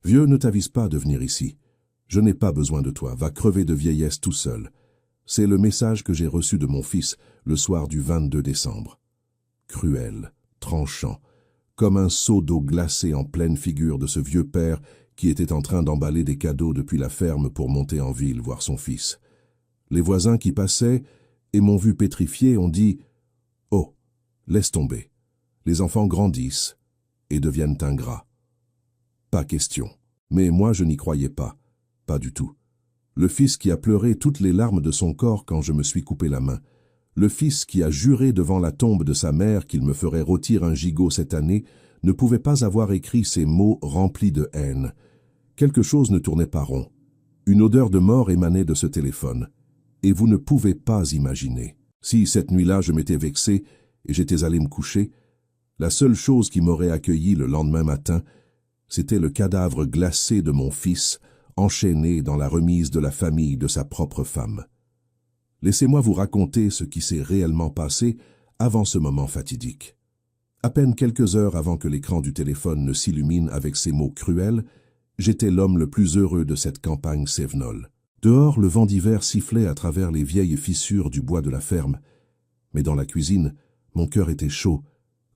Vieux, ne t'avise pas de venir ici. Je n'ai pas besoin de toi, va crever de vieillesse tout seul. C'est le message que j'ai reçu de mon fils le soir du 22 décembre. Cruel, tranchant, comme un seau d'eau glacée en pleine figure de ce vieux père qui était en train d'emballer des cadeaux depuis la ferme pour monter en ville voir son fils. Les voisins qui passaient et m'ont vu pétrifié ont dit « Oh, laisse tomber. Les enfants grandissent et deviennent ingrats. » Pas question. Mais moi je n'y croyais pas. Pas du tout. Le fils qui a pleuré toutes les larmes de son corps quand je me suis coupé la main. Le fils qui a juré devant la tombe de sa mère qu'il me ferait rôtir un gigot cette année ne pouvait pas avoir écrit ces mots remplis de haine. Quelque chose ne tournait pas rond. Une odeur de mort émanait de ce téléphone. Et vous ne pouvez pas imaginer. Si cette nuit-là je m'étais vexé et j'étais allé me coucher, la seule chose qui m'aurait accueilli le lendemain matin, c'était le cadavre glacé de mon fils, enchaîné dans la remise de la famille de sa propre femme. Laissez-moi vous raconter ce qui s'est réellement passé avant ce moment fatidique. À peine quelques heures avant que l'écran du téléphone ne s'illumine avec ces mots cruels, j'étais l'homme le plus heureux de cette campagne cévenole. Dehors, le vent d'hiver sifflait à travers les vieilles fissures du bois de la ferme, mais dans la cuisine, mon cœur était chaud,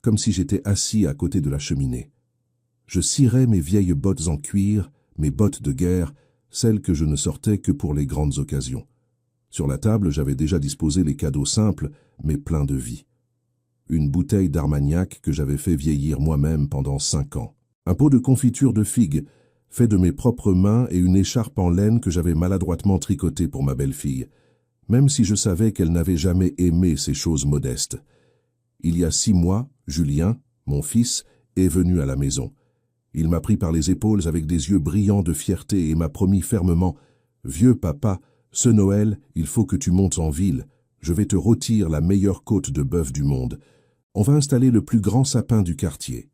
comme si j'étais assis à côté de la cheminée. Je cirais mes vieilles bottes en cuir, mes bottes de guerre, celles que je ne sortais que pour les grandes occasions. Sur la table, j'avais déjà disposé les cadeaux simples, mais pleins de vie. Une bouteille d'Armagnac que j'avais fait vieillir moi-même pendant 5 ans. Un pot de confiture de figues, fait de mes propres mains, et une écharpe en laine que j'avais maladroitement tricotée pour ma belle-fille, même si je savais qu'elle n'avait jamais aimé ces choses modestes. Il y a 6 mois, Julien, mon fils, est venu à la maison. Il m'a pris par les épaules avec des yeux brillants de fierté et m'a promis fermement « Vieux papa, ce Noël, il faut que tu montes en ville. Je vais te rôtir la meilleure côte de bœuf du monde. On va installer le plus grand sapin du quartier. »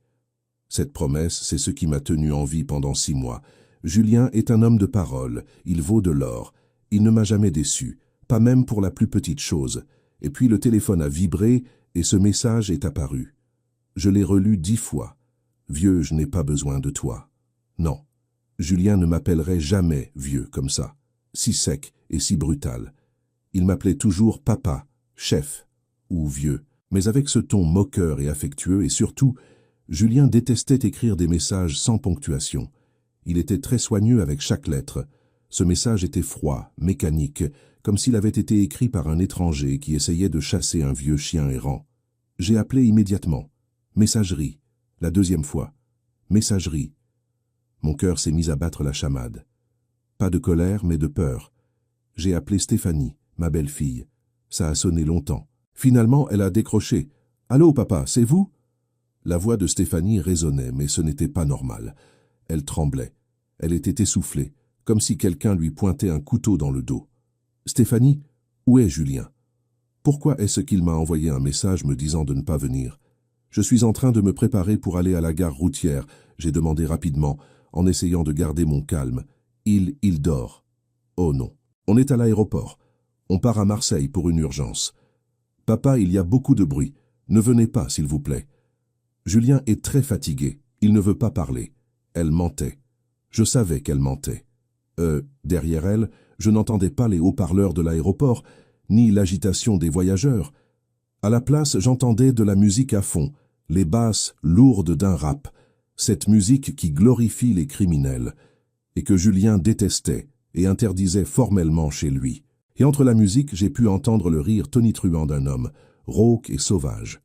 Cette promesse, c'est ce qui m'a tenu en vie pendant 6 mois. Julien est un homme de parole, il vaut de l'or. Il ne m'a jamais déçu, pas même pour la plus petite chose. Et puis le téléphone a vibré et ce message est apparu. Je l'ai relu 10 fois. Vieux, je n'ai pas besoin de toi. Non, Julien ne m'appellerait jamais vieux comme ça, si sec et si brutal. Il m'appelait toujours papa, chef ou vieux, mais avec ce ton moqueur et affectueux, et surtout, Julien détestait écrire des messages sans ponctuation. Il était très soigneux avec chaque lettre. Ce message était froid, mécanique, comme s'il avait été écrit par un étranger qui essayait de chasser un vieux chien errant. J'ai appelé immédiatement. Messagerie. La 2e fois. Messagerie. Mon cœur s'est mis à battre la chamade. Pas de colère, mais de peur. J'ai appelé Stéphanie, ma belle-fille. Ça a sonné longtemps. Finalement, elle a décroché. « Allô, papa, c'est vous ?» La voix de Stéphanie résonnait, mais ce n'était pas normal. Elle tremblait. Elle était essoufflée, comme si quelqu'un lui pointait un couteau dans le dos. « Stéphanie, où est Julien? Pourquoi est-ce qu'il m'a envoyé un message me disant de ne pas venir? Je suis en train de me préparer pour aller à la gare routière, j'ai demandé rapidement, en essayant de garder mon calme. Il dort. Oh non, on est à l'aéroport. On part à Marseille pour une urgence. Papa, il y a beaucoup de bruit. Ne venez pas, s'il vous plaît. Julien est très fatigué. Il ne veut pas parler. Elle mentait. Je savais qu'elle mentait. Derrière elle, je n'entendais pas les haut-parleurs de l'aéroport, ni l'agitation des voyageurs. À la place, j'entendais de la musique à fond, les basses lourdes d'un rap, cette musique qui glorifie les criminels, et que Julien détestait et interdisait formellement chez lui. Et entre la musique, j'ai pu entendre le rire tonitruant d'un homme, rauque et sauvage.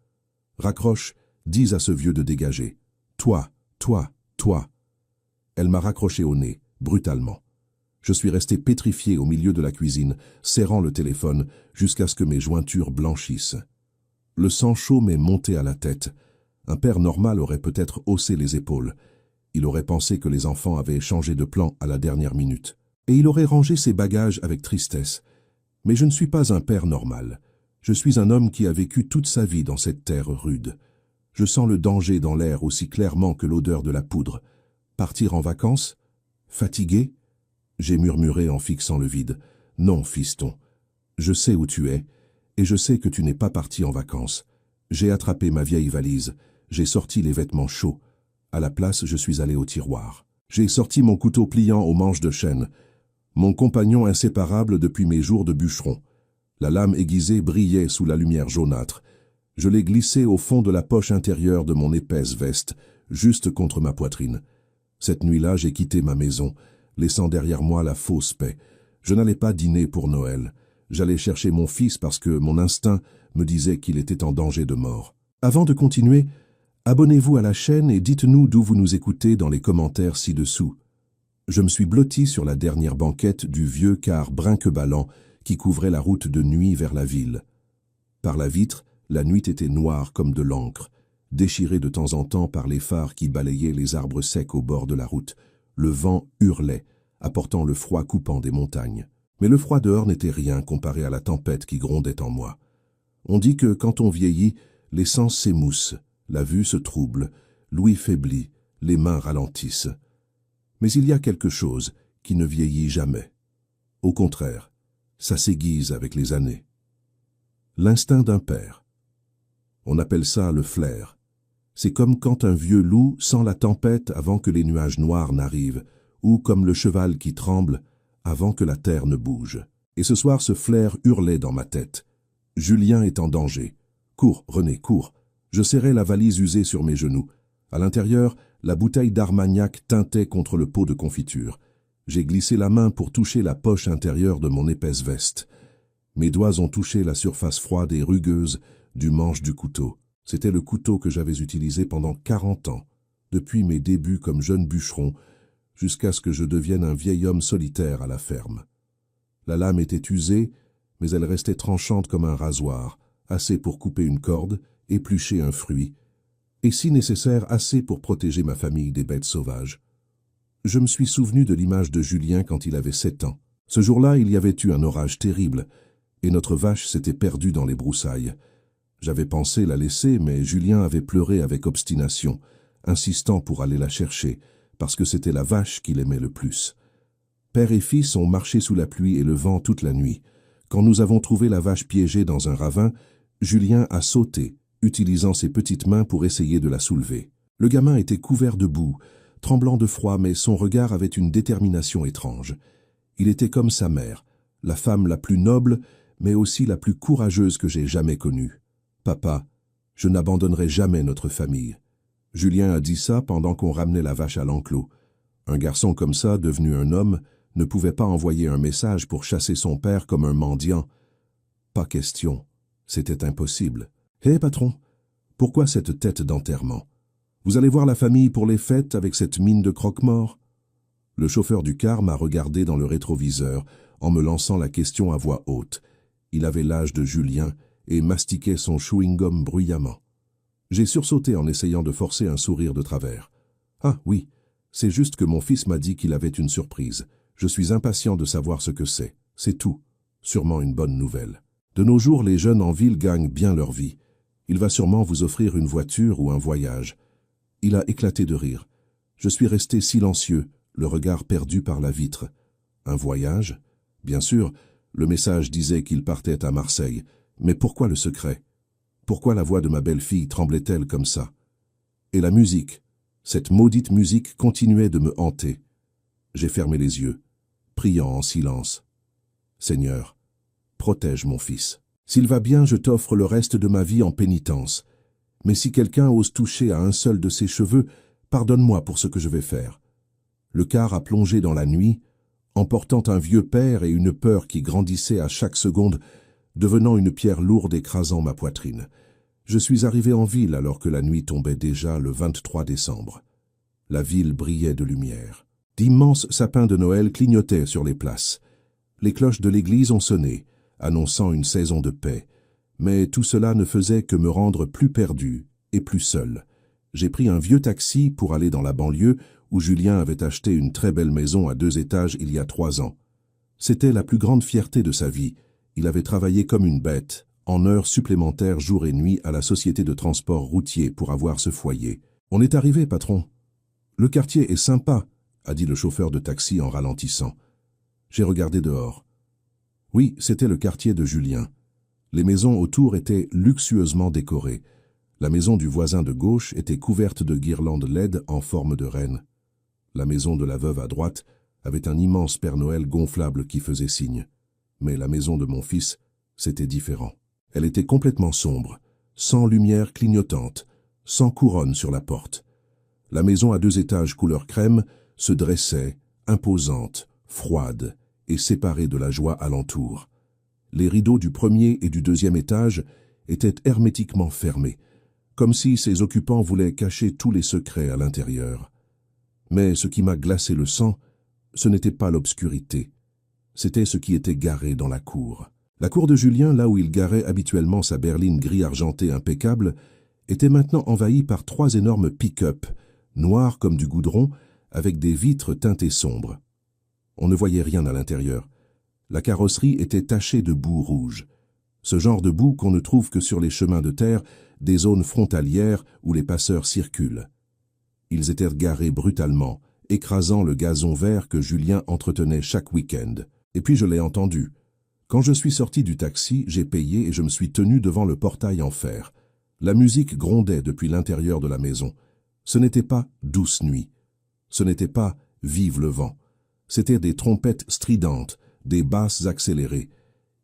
Raccroche, dis à ce vieux de dégager. Toi, toi, toi. Elle m'a raccroché au nez, brutalement. Je suis resté pétrifié au milieu de la cuisine, serrant le téléphone jusqu'à ce que mes jointures blanchissent. Le sang chaud m'est monté à la tête. Un père normal aurait peut-être haussé les épaules. Il aurait pensé que les enfants avaient changé de plan à la dernière minute. Et il aurait rangé ses bagages avec tristesse. Mais je ne suis pas un père normal. Je suis un homme qui a vécu toute sa vie dans cette terre rude. Je sens le danger dans l'air aussi clairement que l'odeur de la poudre. Partir en vacances? Fatigué? J'ai murmuré en fixant le vide. Non, fiston. Je sais où tu es, et je sais que tu n'es pas parti en vacances. J'ai attrapé ma vieille valise, j'ai sorti les vêtements chauds. À la place, je suis allé au tiroir. J'ai sorti mon couteau pliant au manche de chêne, mon compagnon inséparable depuis mes jours de bûcheron. La lame aiguisée brillait sous la lumière jaunâtre. Je l'ai glissé au fond de la poche intérieure de mon épaisse veste, juste contre ma poitrine. Cette nuit-là, j'ai quitté ma maison, laissant derrière moi la fausse paix. Je n'allais pas dîner pour Noël. J'allais chercher mon fils parce que mon instinct me disait qu'il était en danger de mort. Avant de continuer, abonnez-vous à la chaîne et dites-nous d'où vous nous écoutez dans les commentaires ci-dessous. Je me suis blotti sur la dernière banquette du vieux car brinque-ballant qui couvrait la route de nuit vers la ville. Par la vitre, la nuit était noire comme de l'encre, déchirée de temps en temps par les phares qui balayaient les arbres secs au bord de la route. Le vent hurlait, apportant le froid coupant des montagnes. Mais le froid dehors n'était rien comparé à la tempête qui grondait en moi. On dit que quand on vieillit, les sens s'émoussent, la vue se trouble, l'ouïe faiblit, les mains ralentissent. Mais il y a quelque chose qui ne vieillit jamais. Au contraire, ça s'aiguise avec les années. L'instinct d'un père. On appelle ça le flair. C'est comme quand un vieux loup sent la tempête avant que les nuages noirs n'arrivent, ou comme le cheval qui tremble avant que la terre ne bouge. Et ce soir, ce flair hurlait dans ma tête. Julien est en danger. Cours, René, cours. Je serrais la valise usée sur mes genoux. À l'intérieur, la bouteille d'Armagnac tintait contre le pot de confiture. J'ai glissé la main pour toucher la poche intérieure de mon épaisse veste. Mes doigts ont touché la surface froide et rugueuse du manche du couteau. C'était le couteau que j'avais utilisé pendant 40 ans, depuis mes débuts comme jeune bûcheron, jusqu'à ce que je devienne un vieil homme solitaire à la ferme. La lame était usée, mais elle restait tranchante comme un rasoir, assez pour couper une corde, éplucher un fruit, et si nécessaire assez pour protéger ma famille des bêtes sauvages. Je me suis souvenu de l'image de Julien quand il avait 7 ans. Ce jour-là, il y avait eu un orage terrible, et notre vache s'était perdue dans les broussailles. J'avais pensé la laisser, mais Julien avait pleuré avec obstination, insistant pour aller la chercher, parce que c'était la vache qu'il aimait le plus. Père et fils ont marché sous la pluie et le vent toute la nuit. Quand nous avons trouvé la vache piégée dans un ravin, Julien a sauté, utilisant ses petites mains pour essayer de la soulever. Le gamin était couvert de boue, tremblant de froid, mais son regard avait une détermination étrange. Il était comme sa mère, la femme la plus noble, mais aussi la plus courageuse que j'ai jamais connue. « Papa, je n'abandonnerai jamais notre famille. » Julien a dit ça pendant qu'on ramenait la vache à l'enclos. Un garçon comme ça, devenu un homme, ne pouvait pas envoyer un message pour chasser son père comme un mendiant. Pas question. C'était impossible. « Hé, patron, pourquoi cette tête d'enterrement? Vous allez voir la famille pour les fêtes avec cette mine de croque-mort ?» Le chauffeur du car m'a regardé dans le rétroviseur en me lançant la question à voix haute. Il avait l'âge de Julien et mastiquait son chewing-gum bruyamment. J'ai sursauté en essayant de forcer un sourire de travers. « Ah oui, c'est juste que mon fils m'a dit qu'il avait une surprise. Je suis impatient de savoir ce que c'est. C'est tout. Sûrement une bonne nouvelle. De nos jours, les jeunes en ville gagnent bien leur vie. Il va sûrement vous offrir une voiture ou un voyage. » Il a éclaté de rire. Je suis resté silencieux, le regard perdu par la vitre. Un voyage? Bien sûr, le message disait qu'il partait à Marseille. Mais pourquoi le secret? Pourquoi la voix de ma belle-fille tremblait-elle comme ça? Et la musique, cette maudite musique continuait de me hanter. J'ai fermé les yeux, priant en silence. Seigneur, protège mon fils. S'il va bien, je t'offre le reste de ma vie en pénitence. Mais si quelqu'un ose toucher à un seul de ses cheveux, pardonne-moi pour ce que je vais faire. Le car a plongé dans la nuit, emportant un vieux père et une peur qui grandissait à chaque seconde, devenant une pierre lourde écrasant ma poitrine. Je suis arrivé en ville alors que la nuit tombait déjà le 23 décembre. La ville brillait de lumière. D'immenses sapins de Noël clignotaient sur les places. Les cloches de l'église ont sonné, annonçant une saison de paix. Mais tout cela ne faisait que me rendre plus perdu et plus seul. J'ai pris un vieux taxi pour aller dans la banlieue où Julien avait acheté une très belle maison à 2 étages il y a 3 ans. C'était la plus grande fierté de sa vie. Il avait travaillé comme une bête, en heures supplémentaires jour et nuit à la société de transport routier pour avoir ce foyer. « On est arrivé, patron. Le quartier est sympa, » a dit le chauffeur de taxi en ralentissant. J'ai regardé dehors. Oui, c'était le quartier de Julien. Les maisons autour étaient luxueusement décorées. La maison du voisin de gauche était couverte de guirlandes LED en forme de reine. La maison de la veuve à droite avait un immense Père Noël gonflable qui faisait signe. Mais la maison de mon fils, c'était différent. Elle était complètement sombre, sans lumière clignotante, sans couronne sur la porte. La maison à 2 étages couleur crème se dressait, imposante, froide et séparée de la joie alentour. Les rideaux du 1er et du 2e étage étaient hermétiquement fermés, comme si ses occupants voulaient cacher tous les secrets à l'intérieur. Mais ce qui m'a glacé le sang, ce n'était pas l'obscurité, c'était ce qui était garé dans la cour. La cour de Julien, là où il garait habituellement sa berline gris argenté impeccable, était maintenant envahie par 3 énormes pick-up, noirs comme du goudron, avec des vitres teintées sombres. On ne voyait rien à l'intérieur. La carrosserie était tachée de boue rouge. Ce genre de boue qu'on ne trouve que sur les chemins de terre, des zones frontalières où les passeurs circulent. Ils étaient garés brutalement, écrasant le gazon vert que Julien entretenait chaque week-end. Et puis je l'ai entendu. Quand je suis sorti du taxi, j'ai payé et je me suis tenu devant le portail en fer. La musique grondait depuis l'intérieur de la maison. Ce n'était pas « Douce nuit ». Ce n'était pas « Vive le vent ». C'étaient des trompettes stridentes, des basses accélérées,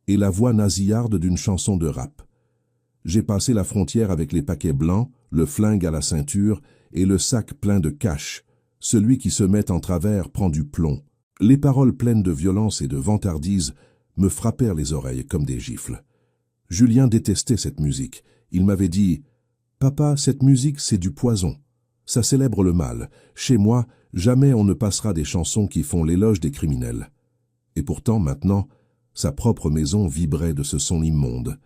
et la voix nasillarde d'une chanson de rap. J'ai passé la frontière avec les paquets blancs, le flingue à la ceinture et le sac plein de cash. Celui qui se met en travers prend du plomb. Les paroles pleines de violence et de vantardise me frappèrent les oreilles comme des gifles. Julien détestait cette musique. Il m'avait dit « Papa, cette musique, c'est du poison. Ça célèbre le mal. Chez moi, jamais on ne passera des chansons qui font l'éloge des criminels. » Et pourtant, maintenant, sa propre maison vibrait de ce son immonde.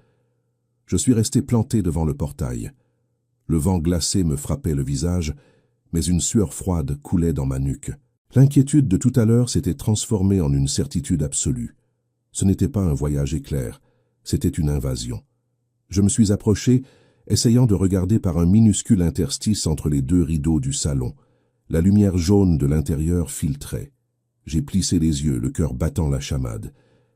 Je suis resté planté devant le portail. Le vent glacé me frappait le visage, mais une sueur froide coulait dans ma nuque. L'inquiétude de tout à l'heure s'était transformée en une certitude absolue. Ce n'était pas un voyage éclair, c'était une invasion. Je me suis approché, essayant de regarder par un minuscule interstice entre les 2 rideaux du salon. La lumière jaune de l'intérieur filtrait. J'ai plissé les yeux, le cœur battant la chamade.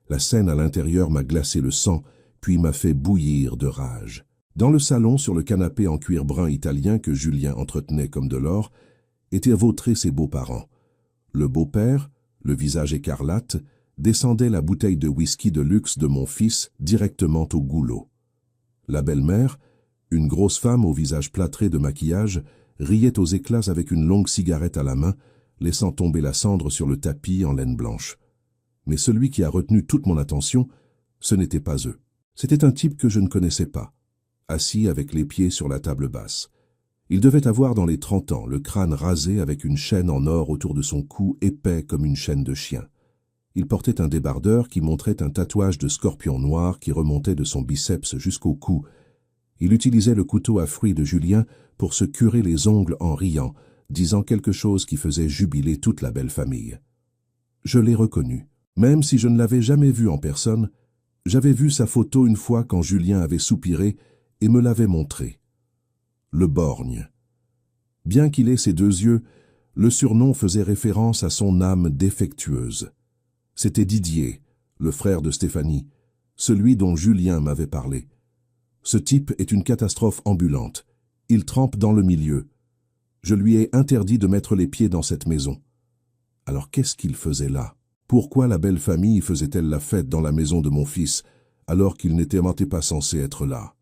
La scène à l'intérieur m'a glacé le sang, puis m'a fait bouillir de rage. Dans le salon, sur le canapé en cuir brun italien que Julien entretenait comme de l'or, étaient vautrés ses beaux-parents. Le beau-père, le visage écarlate, descendait la bouteille de whisky de luxe de mon fils directement au goulot. La belle-mère, une grosse femme au visage plâtré de maquillage, riait aux éclats avec une longue cigarette à la main, laissant tomber la cendre sur le tapis en laine blanche. Mais celui qui a retenu toute mon attention, ce n'était pas eux. C'était un type que je ne connaissais pas, assis avec les pieds sur la table basse. Il devait avoir dans les 30 ans, le crâne rasé avec une chaîne en or autour de son cou épais comme une chaîne de chien. Il portait un débardeur qui montrait un tatouage de scorpion noir qui remontait de son biceps jusqu'au cou. Il utilisait le couteau à fruits de Julien pour se curer les ongles en riant, disant quelque chose qui faisait jubiler toute la belle famille. Je l'ai reconnu. Même si je ne l'avais jamais vu en personne, j'avais vu sa photo une fois quand Julien avait soupiré et me l'avait montré. Le borgne. Bien qu'il ait ses 2 yeux, le surnom faisait référence à son âme défectueuse. C'était Didier, le frère de Stéphanie, celui dont Julien m'avait parlé. Ce type est une catastrophe ambulante. Il trempe dans le milieu. Je lui ai interdit de mettre les pieds dans cette maison. Alors qu'est-ce qu'il faisait là? Pourquoi la belle famille faisait-elle la fête dans la maison de mon fils, alors qu'il n'était même pas censé être là?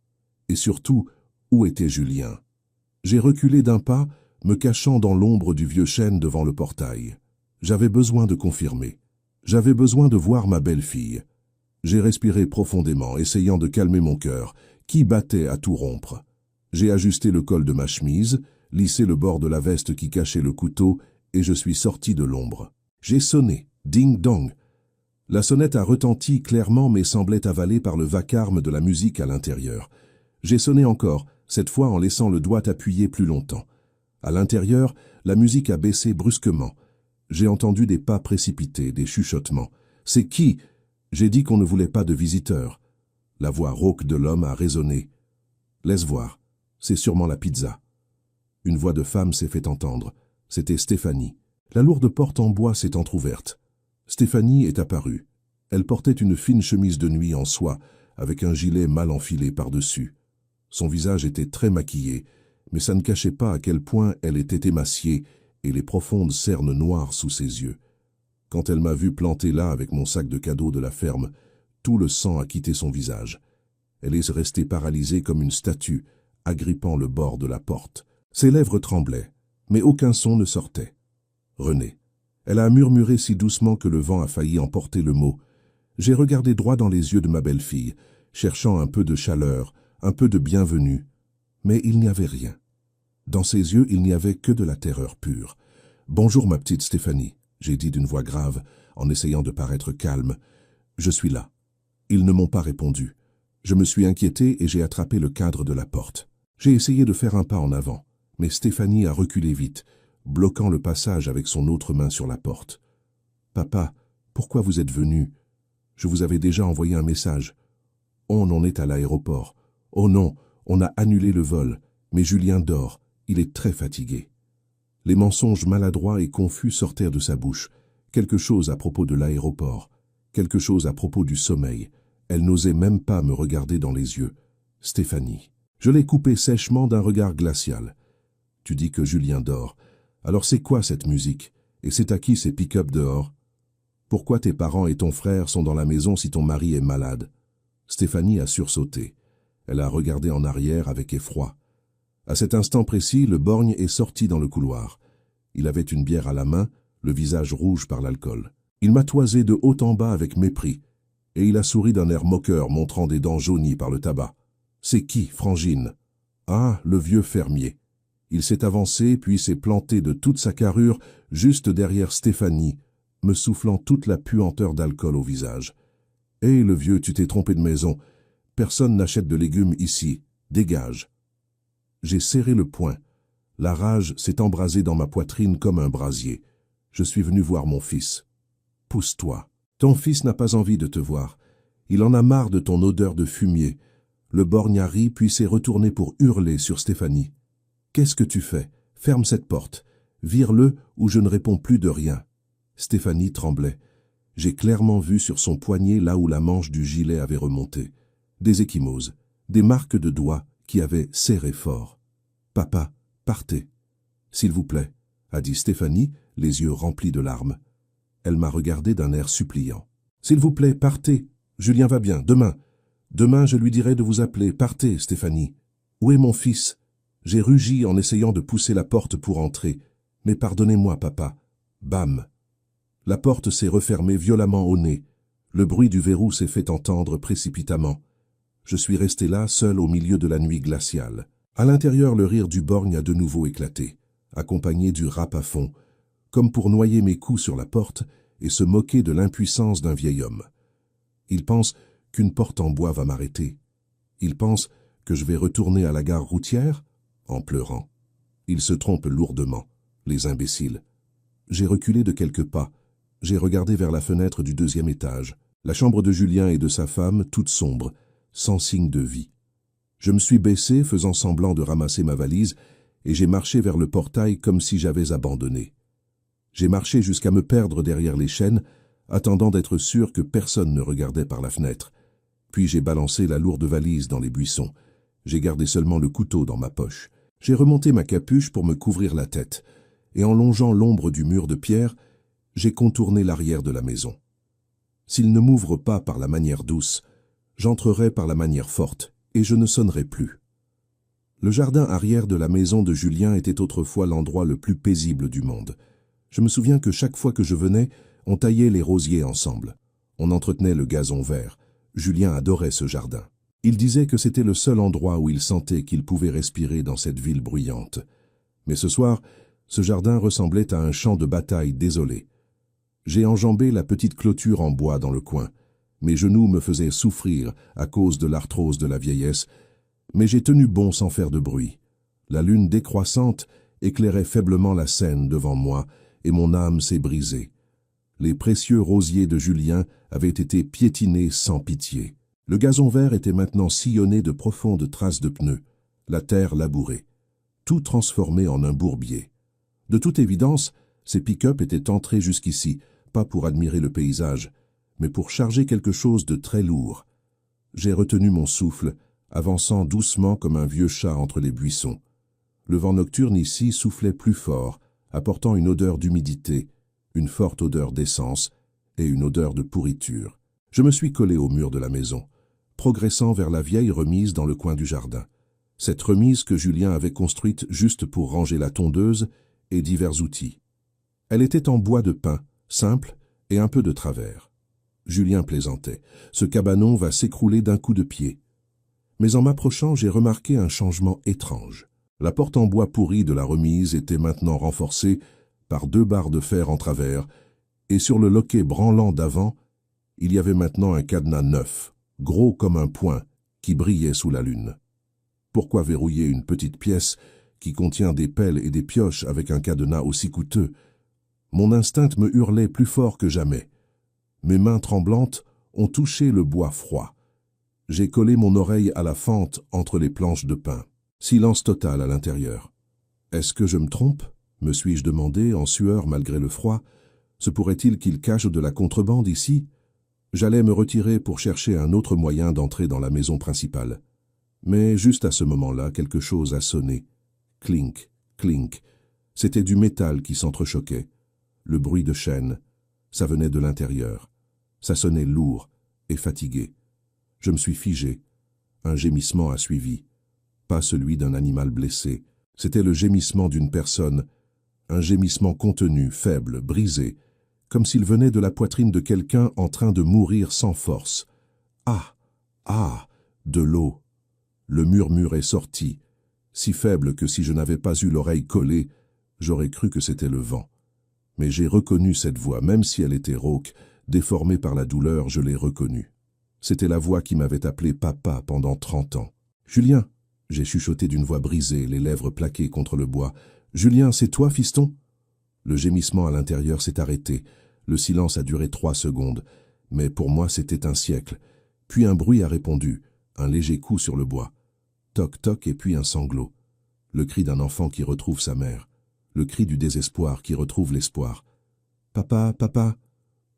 Et surtout, où était Julien? J'ai reculé d'un pas, me cachant dans l'ombre du vieux chêne devant le portail. J'avais besoin de confirmer. J'avais besoin de voir ma belle-fille. J'ai respiré profondément, essayant de calmer mon cœur, qui battait à tout rompre. J'ai ajusté le col de ma chemise, lissé le bord de la veste qui cachait le couteau, et je suis sorti de l'ombre. J'ai sonné. Ding-dong. La sonnette a retenti clairement mais semblait avalée par le vacarme de la musique à l'intérieur. J'ai sonné encore, cette fois en laissant le doigt appuyé plus longtemps. À l'intérieur, la musique a baissé brusquement. J'ai entendu des pas précipités, des chuchotements. « C'est qui ?» J'ai dit qu'on ne voulait pas de visiteurs. La voix rauque de l'homme a résonné. « Laisse voir, c'est sûrement la pizza. » Une voix de femme s'est fait entendre. C'était Stéphanie. La lourde porte en bois s'est entr'ouverte. Stéphanie est apparue. Elle portait une fine chemise de nuit en soie, avec un gilet mal enfilé par-dessus. Son visage était très maquillé, mais ça ne cachait pas à quel point elle était émaciée et les profondes cernes noires sous ses yeux. Quand elle m'a vu planté là avec mon sac de cadeaux de la ferme, tout le sang a quitté son visage. Elle est restée paralysée comme une statue, agrippant le bord de la porte. Ses lèvres tremblaient, mais aucun son ne sortait. René. Elle a murmuré si doucement que le vent a failli emporter le mot. J'ai regardé droit dans les yeux de ma belle-fille, cherchant un peu de chaleur, un peu de bienvenue. Mais il n'y avait rien. Dans ses yeux, il n'y avait que de la terreur pure. « Bonjour, ma petite Stéphanie », j'ai dit d'une voix grave, en essayant de paraître calme. « Je suis là. » Ils ne m'ont pas répondu. Je me suis inquiété et j'ai attrapé le cadre de la porte. J'ai essayé de faire un pas en avant, mais Stéphanie a reculé vite, bloquant le passage avec son autre main sur la porte. « Papa, pourquoi vous êtes venu? Je vous avais déjà envoyé un message. On en est à l'aéroport. Oh non, on a annulé le vol, mais Julien dort, il est très fatigué. » Les mensonges maladroits et confus sortèrent de sa bouche. Quelque chose à propos de l'aéroport, quelque chose à propos du sommeil. Elle n'osait même pas me regarder dans les yeux. Stéphanie. Je l'ai coupée sèchement d'un regard glacial. « Tu dis que Julien dort. Alors c'est quoi cette musique? Et c'est à qui ces pick-up dehors? Pourquoi tes parents et ton frère sont dans la maison si ton mari est malade ?» Stéphanie a sursauté. Elle a regardé en arrière avec effroi. À cet instant précis, le borgne est sorti dans le couloir. Il avait une bière à la main, le visage rouge par l'alcool. Il m'a toisé de haut en bas avec mépris, et il a souri d'un air moqueur, montrant des dents jaunies par le tabac. « C'est qui, Frangine ?»« Ah, le vieux fermier. » Il s'est avancé, puis s'est planté de toute sa carrure, juste derrière Stéphanie, me soufflant toute la puanteur d'alcool au visage. « Hé, le vieux, tu t'es trompé de maison. Personne n'achète de légumes ici. Dégage. » J'ai serré le poing. La rage s'est embrasée dans ma poitrine comme un brasier. Je suis venu voir mon fils. « Pousse-toi. Ton fils n'a pas envie de te voir. Il en a marre de ton odeur de fumier. » Le borgne a ri puis s'est retourné pour hurler sur Stéphanie. « Qu'est-ce que tu fais? Ferme cette porte. Vire-le ou je ne réponds plus de rien. » Stéphanie tremblait. J'ai clairement vu sur son poignet là où la manche du gilet avait remonté. Des ecchymoses, des marques de doigts qui avaient serré fort. « Papa, partez. »« S'il vous plaît, » a dit Stéphanie, les yeux remplis de larmes. Elle m'a regardé d'un air suppliant. « S'il vous plaît, partez. Julien va bien, demain. Demain, je lui dirai de vous appeler. Partez, Stéphanie. Où est mon fils? » J'ai rugi en essayant de pousser la porte pour entrer. « Mais pardonnez-moi, papa. » Bam. La porte s'est refermée violemment au nez. Le bruit du verrou s'est fait entendre précipitamment. Je suis resté là, seul au milieu de la nuit glaciale. À l'intérieur, le rire du borgne a de nouveau éclaté, accompagné du rap à fond, comme pour noyer mes coups sur la porte et se moquer de l'impuissance d'un vieil homme. Il pense qu'une porte en bois va m'arrêter. Il pense que je vais retourner à la gare routière en pleurant. Il se trompe lourdement, les imbéciles. J'ai reculé de quelques pas. J'ai regardé vers la fenêtre du deuxième étage. La chambre de Julien et de sa femme, toute sombre, sans signe de vie. Je me suis baissé, faisant semblant de ramasser ma valise, et j'ai marché vers le portail comme si j'avais abandonné. J'ai marché jusqu'à me perdre derrière les chênes, attendant d'être sûr que personne ne regardait par la fenêtre. Puis j'ai balancé la lourde valise dans les buissons. J'ai gardé seulement le couteau dans ma poche. J'ai remonté ma capuche pour me couvrir la tête, et en longeant l'ombre du mur de pierre, j'ai contourné l'arrière de la maison. S'il ne m'ouvre pas par la manière douce, j'entrerai par la manière forte, et je ne sonnerai plus. Le jardin arrière de la maison de Julien était autrefois l'endroit le plus paisible du monde. Je me souviens que chaque fois que je venais, on taillait les rosiers ensemble. On entretenait le gazon vert. Julien adorait ce jardin. Il disait que c'était le seul endroit où il sentait qu'il pouvait respirer dans cette ville bruyante. Mais ce soir, ce jardin ressemblait à un champ de bataille désolé. J'ai enjambé la petite clôture en bois dans le coin. Mes genoux me faisaient souffrir à cause de l'arthrose de la vieillesse, mais j'ai tenu bon sans faire de bruit. La lune décroissante éclairait faiblement la Seine devant moi, et mon âme s'est brisée. Les précieux rosiers de Julien avaient été piétinés sans pitié. Le gazon vert était maintenant sillonné de profondes traces de pneus, la terre labourée, tout transformé en un bourbier. De toute évidence, ces pick-up étaient entrés jusqu'ici, pas pour admirer le paysage, mais pour charger quelque chose de très lourd. J'ai retenu mon souffle, avançant doucement comme un vieux chat entre les buissons. Le vent nocturne ici soufflait plus fort, apportant une odeur d'humidité, une forte odeur d'essence et une odeur de pourriture. Je me suis collé au mur de la maison, progressant vers la vieille remise dans le coin du jardin. Cette remise que Julien avait construite juste pour ranger la tondeuse et divers outils. Elle était en bois de pin, simple et un peu de travers. Julien plaisantait. Ce cabanon va s'écrouler d'un coup de pied. Mais en m'approchant, j'ai remarqué un changement étrange. La porte en bois pourri de la remise était maintenant renforcée par 2 barres de fer en travers, et sur le loquet branlant d'avant, il y avait maintenant un cadenas neuf, gros comme un poing, qui brillait sous la lune. Pourquoi verrouiller une petite pièce qui contient des pelles et des pioches avec un cadenas aussi coûteux? Mon instinct me hurlait plus fort que jamais. Mes mains tremblantes ont touché le bois froid. J'ai collé mon oreille à la fente entre les planches de pin. Silence total à l'intérieur. Est-ce que je me trompe? Me suis-je demandé en sueur malgré le froid. Se pourrait-il qu'il cache de la contrebande ici? J'allais me retirer pour chercher un autre moyen d'entrer dans la maison principale. Mais juste à ce moment-là, quelque chose a sonné. Clink, clink. C'était du métal qui s'entrechoquait. Le bruit de chaînes. Ça venait de l'intérieur. Ça sonnait lourd et fatigué. Je me suis figé. Un gémissement a suivi. Pas celui d'un animal blessé. C'était le gémissement d'une personne. Un gémissement contenu, faible, brisé, comme s'il venait de la poitrine de quelqu'un en train de mourir sans force. Ah! Ah! De l'eau. Le murmure est sorti, si faible que si je n'avais pas eu l'oreille collée, j'aurais cru que c'était le vent. Mais j'ai reconnu cette voix, même si elle était rauque, déformée par la douleur, je l'ai reconnue. C'était la voix qui m'avait appelé papa pendant 30 ans. « Julien !» J'ai chuchoté d'une voix brisée, les lèvres plaquées contre le bois. « Julien, c'est toi, fiston ?» Le gémissement à l'intérieur s'est arrêté. Le silence a duré 3 secondes. Mais pour moi, c'était un siècle. Puis un bruit a répondu, un léger coup sur le bois. Toc, toc, et puis un sanglot. Le cri d'un enfant qui retrouve sa mère. Le cri du désespoir qui retrouve l'espoir. « Papa, papa !»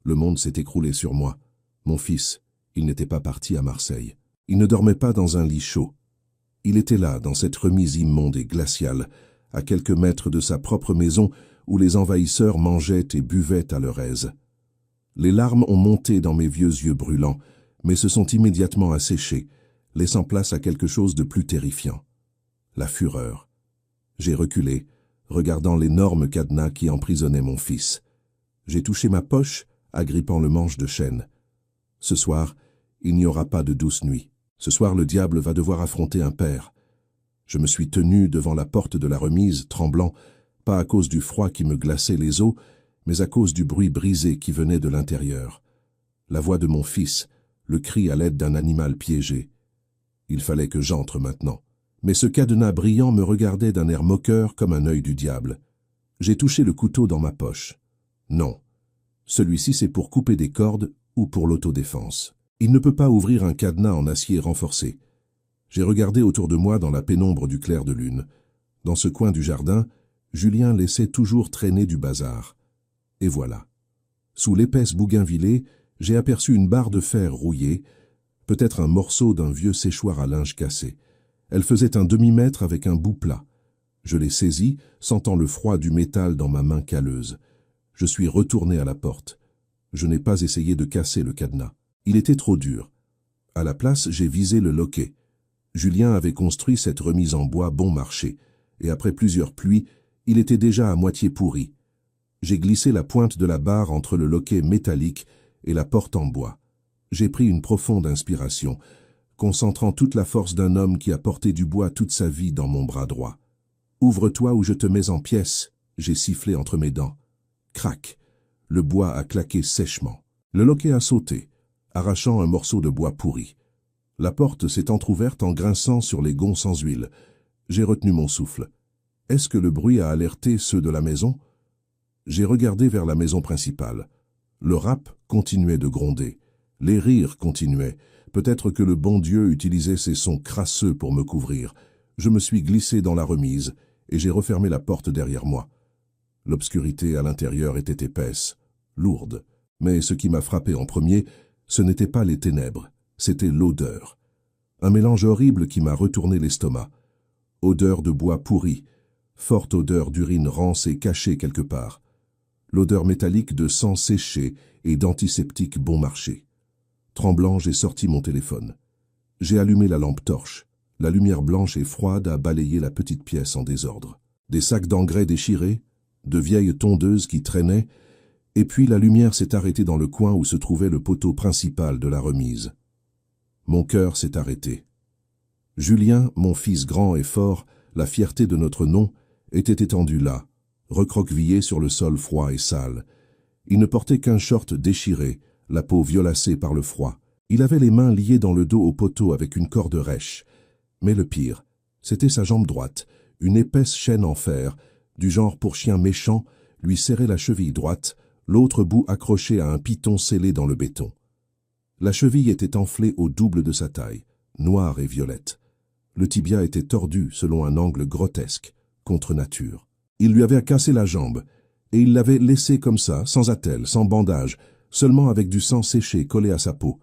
Le monde s'est écroulé sur moi. Mon fils, il n'était pas parti à Marseille. Il ne dormait pas dans un lit chaud. Il était là, dans cette remise immonde et glaciale, à quelques mètres de sa propre maison où les envahisseurs mangeaient et buvaient à leur aise. Les larmes ont monté dans mes vieux yeux brûlants, mais se sont immédiatement asséchées, laissant place à quelque chose de plus terrifiant. La fureur. J'ai reculé, regardant l'énorme cadenas qui emprisonnait mon fils. J'ai touché ma poche, agrippant le manche de chêne. Ce soir, il n'y aura pas de douce nuit. Ce soir, le diable va devoir affronter un père. Je me suis tenu devant la porte de la remise, tremblant, pas à cause du froid qui me glaçait les os, mais à cause du bruit brisé qui venait de l'intérieur. La voix de mon fils, le cri à l'aide d'un animal piégé. Il fallait que j'entre maintenant. Mais ce cadenas brillant me regardait d'un air moqueur comme un œil du diable. J'ai touché le couteau dans ma poche. Non. Celui-ci, c'est pour couper des cordes ou pour l'autodéfense. Il ne peut pas ouvrir un cadenas en acier renforcé. J'ai regardé autour de moi dans la pénombre du clair de lune. Dans ce coin du jardin, Julien laissait toujours traîner du bazar. Et voilà. Sous l'épaisse bougainvillée, j'ai aperçu une barre de fer rouillée, peut-être un morceau d'un vieux séchoir à linge cassé. Elle faisait un demi-mètre avec un bout plat. Je l'ai saisie, sentant le froid du métal dans ma main calleuse. Je suis retourné à la porte. Je n'ai pas essayé de casser le cadenas. Il était trop dur. À la place, j'ai visé le loquet. Julien avait construit cette remise en bois bon marché, et après plusieurs pluies, il était déjà à moitié pourri. J'ai glissé la pointe de la barre entre le loquet métallique et la porte en bois. J'ai pris une profonde inspiration, concentrant toute la force d'un homme qui a porté du bois toute sa vie dans mon bras droit. « Ouvre-toi ou je te mets en pièces !» j'ai sifflé entre mes dents. Crac! Le bois a claqué sèchement. Le loquet a sauté, arrachant un morceau de bois pourri. La porte s'est entr'ouverte en grinçant sur les gonds sans huile. J'ai retenu mon souffle. Est-ce que le bruit a alerté ceux de la maison? J'ai regardé vers la maison principale. Le rap continuait de gronder. Les rires continuaient. Peut-être que le bon Dieu utilisait ces sons crasseux pour me couvrir. Je me suis glissé dans la remise et j'ai refermé la porte derrière moi. L'obscurité à l'intérieur était épaisse, lourde. Mais ce qui m'a frappé en premier, ce n'était pas les ténèbres, c'était l'odeur. Un mélange horrible qui m'a retourné l'estomac. Odeur de bois pourri, forte odeur d'urine rance et cachée quelque part. L'odeur métallique de sang séché et d'antiseptique bon marché. Tremblant, j'ai sorti mon téléphone. J'ai allumé la lampe torche. La lumière blanche et froide a balayé la petite pièce en désordre. Des sacs d'engrais déchirés, de vieilles tondeuses qui traînaient, et puis la lumière s'est arrêtée dans le coin où se trouvait le poteau principal de la remise. Mon cœur s'est arrêté. Julien, mon fils grand et fort, la fierté de notre nom, était étendu là, recroquevillé sur le sol froid et sale. Il ne portait qu'un short déchiré, la peau violacée par le froid. Il avait les mains liées dans le dos au poteau avec une corde rêche. Mais le pire, c'était sa jambe droite, une épaisse chaîne en fer, du genre pour chien méchant, lui serrait la cheville droite, l'autre bout accroché à un piton scellé dans le béton. La cheville était enflée au double de sa taille, noire et violette. Le tibia était tordu selon un angle grotesque, contre nature. Il lui avait cassé la jambe, et il l'avait laissée comme ça, sans attelle, sans bandage, seulement avec du sang séché collé à sa peau.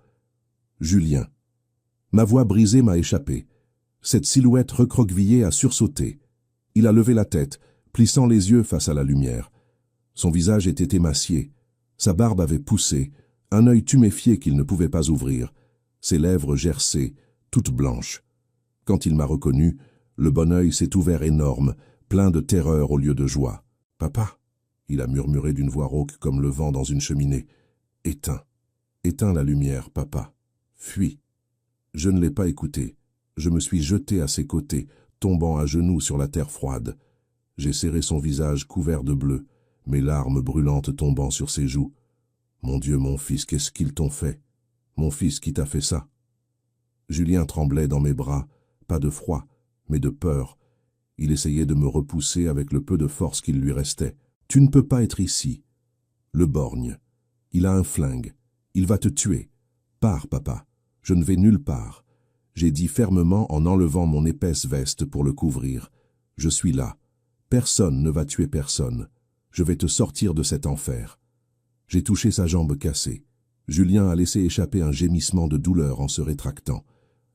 Julien. Ma voix brisée m'a échappé. Cette silhouette recroquevillée a sursauté. Il a levé la tête, plissant les yeux face à la lumière. Son visage était émacié. Sa barbe avait poussé, un œil tuméfié qu'il ne pouvait pas ouvrir. Ses lèvres gercées, toutes blanches. Quand il m'a reconnu, le bon œil s'est ouvert énorme, plein de terreur au lieu de joie. « Papa !» il a murmuré d'une voix rauque comme le vent dans une cheminée. « Éteins. Éteins la lumière, papa. Fuis. » Je ne l'ai pas écouté. Je me suis jeté à ses côtés, tombant à genoux sur la terre froide. J'ai serré son visage couvert de bleu, mes larmes brûlantes tombant sur ses joues. « Mon Dieu, mon fils, qu'est-ce qu'ils t'ont fait? Mon fils, qui t'a fait ça ?» Julien tremblait dans mes bras, pas de froid, mais de peur. Il essayait de me repousser avec le peu de force qu'il lui restait. « Tu ne peux pas être ici. Le borgne. Il a un flingue. Il va te tuer. Pars, papa. Je ne vais nulle part. » J'ai dit fermement en enlevant mon épaisse veste pour le couvrir. « Je suis là. Personne ne va tuer personne. Je vais te sortir de cet enfer. » J'ai touché sa jambe cassée. Julien a laissé échapper un gémissement de douleur en se rétractant.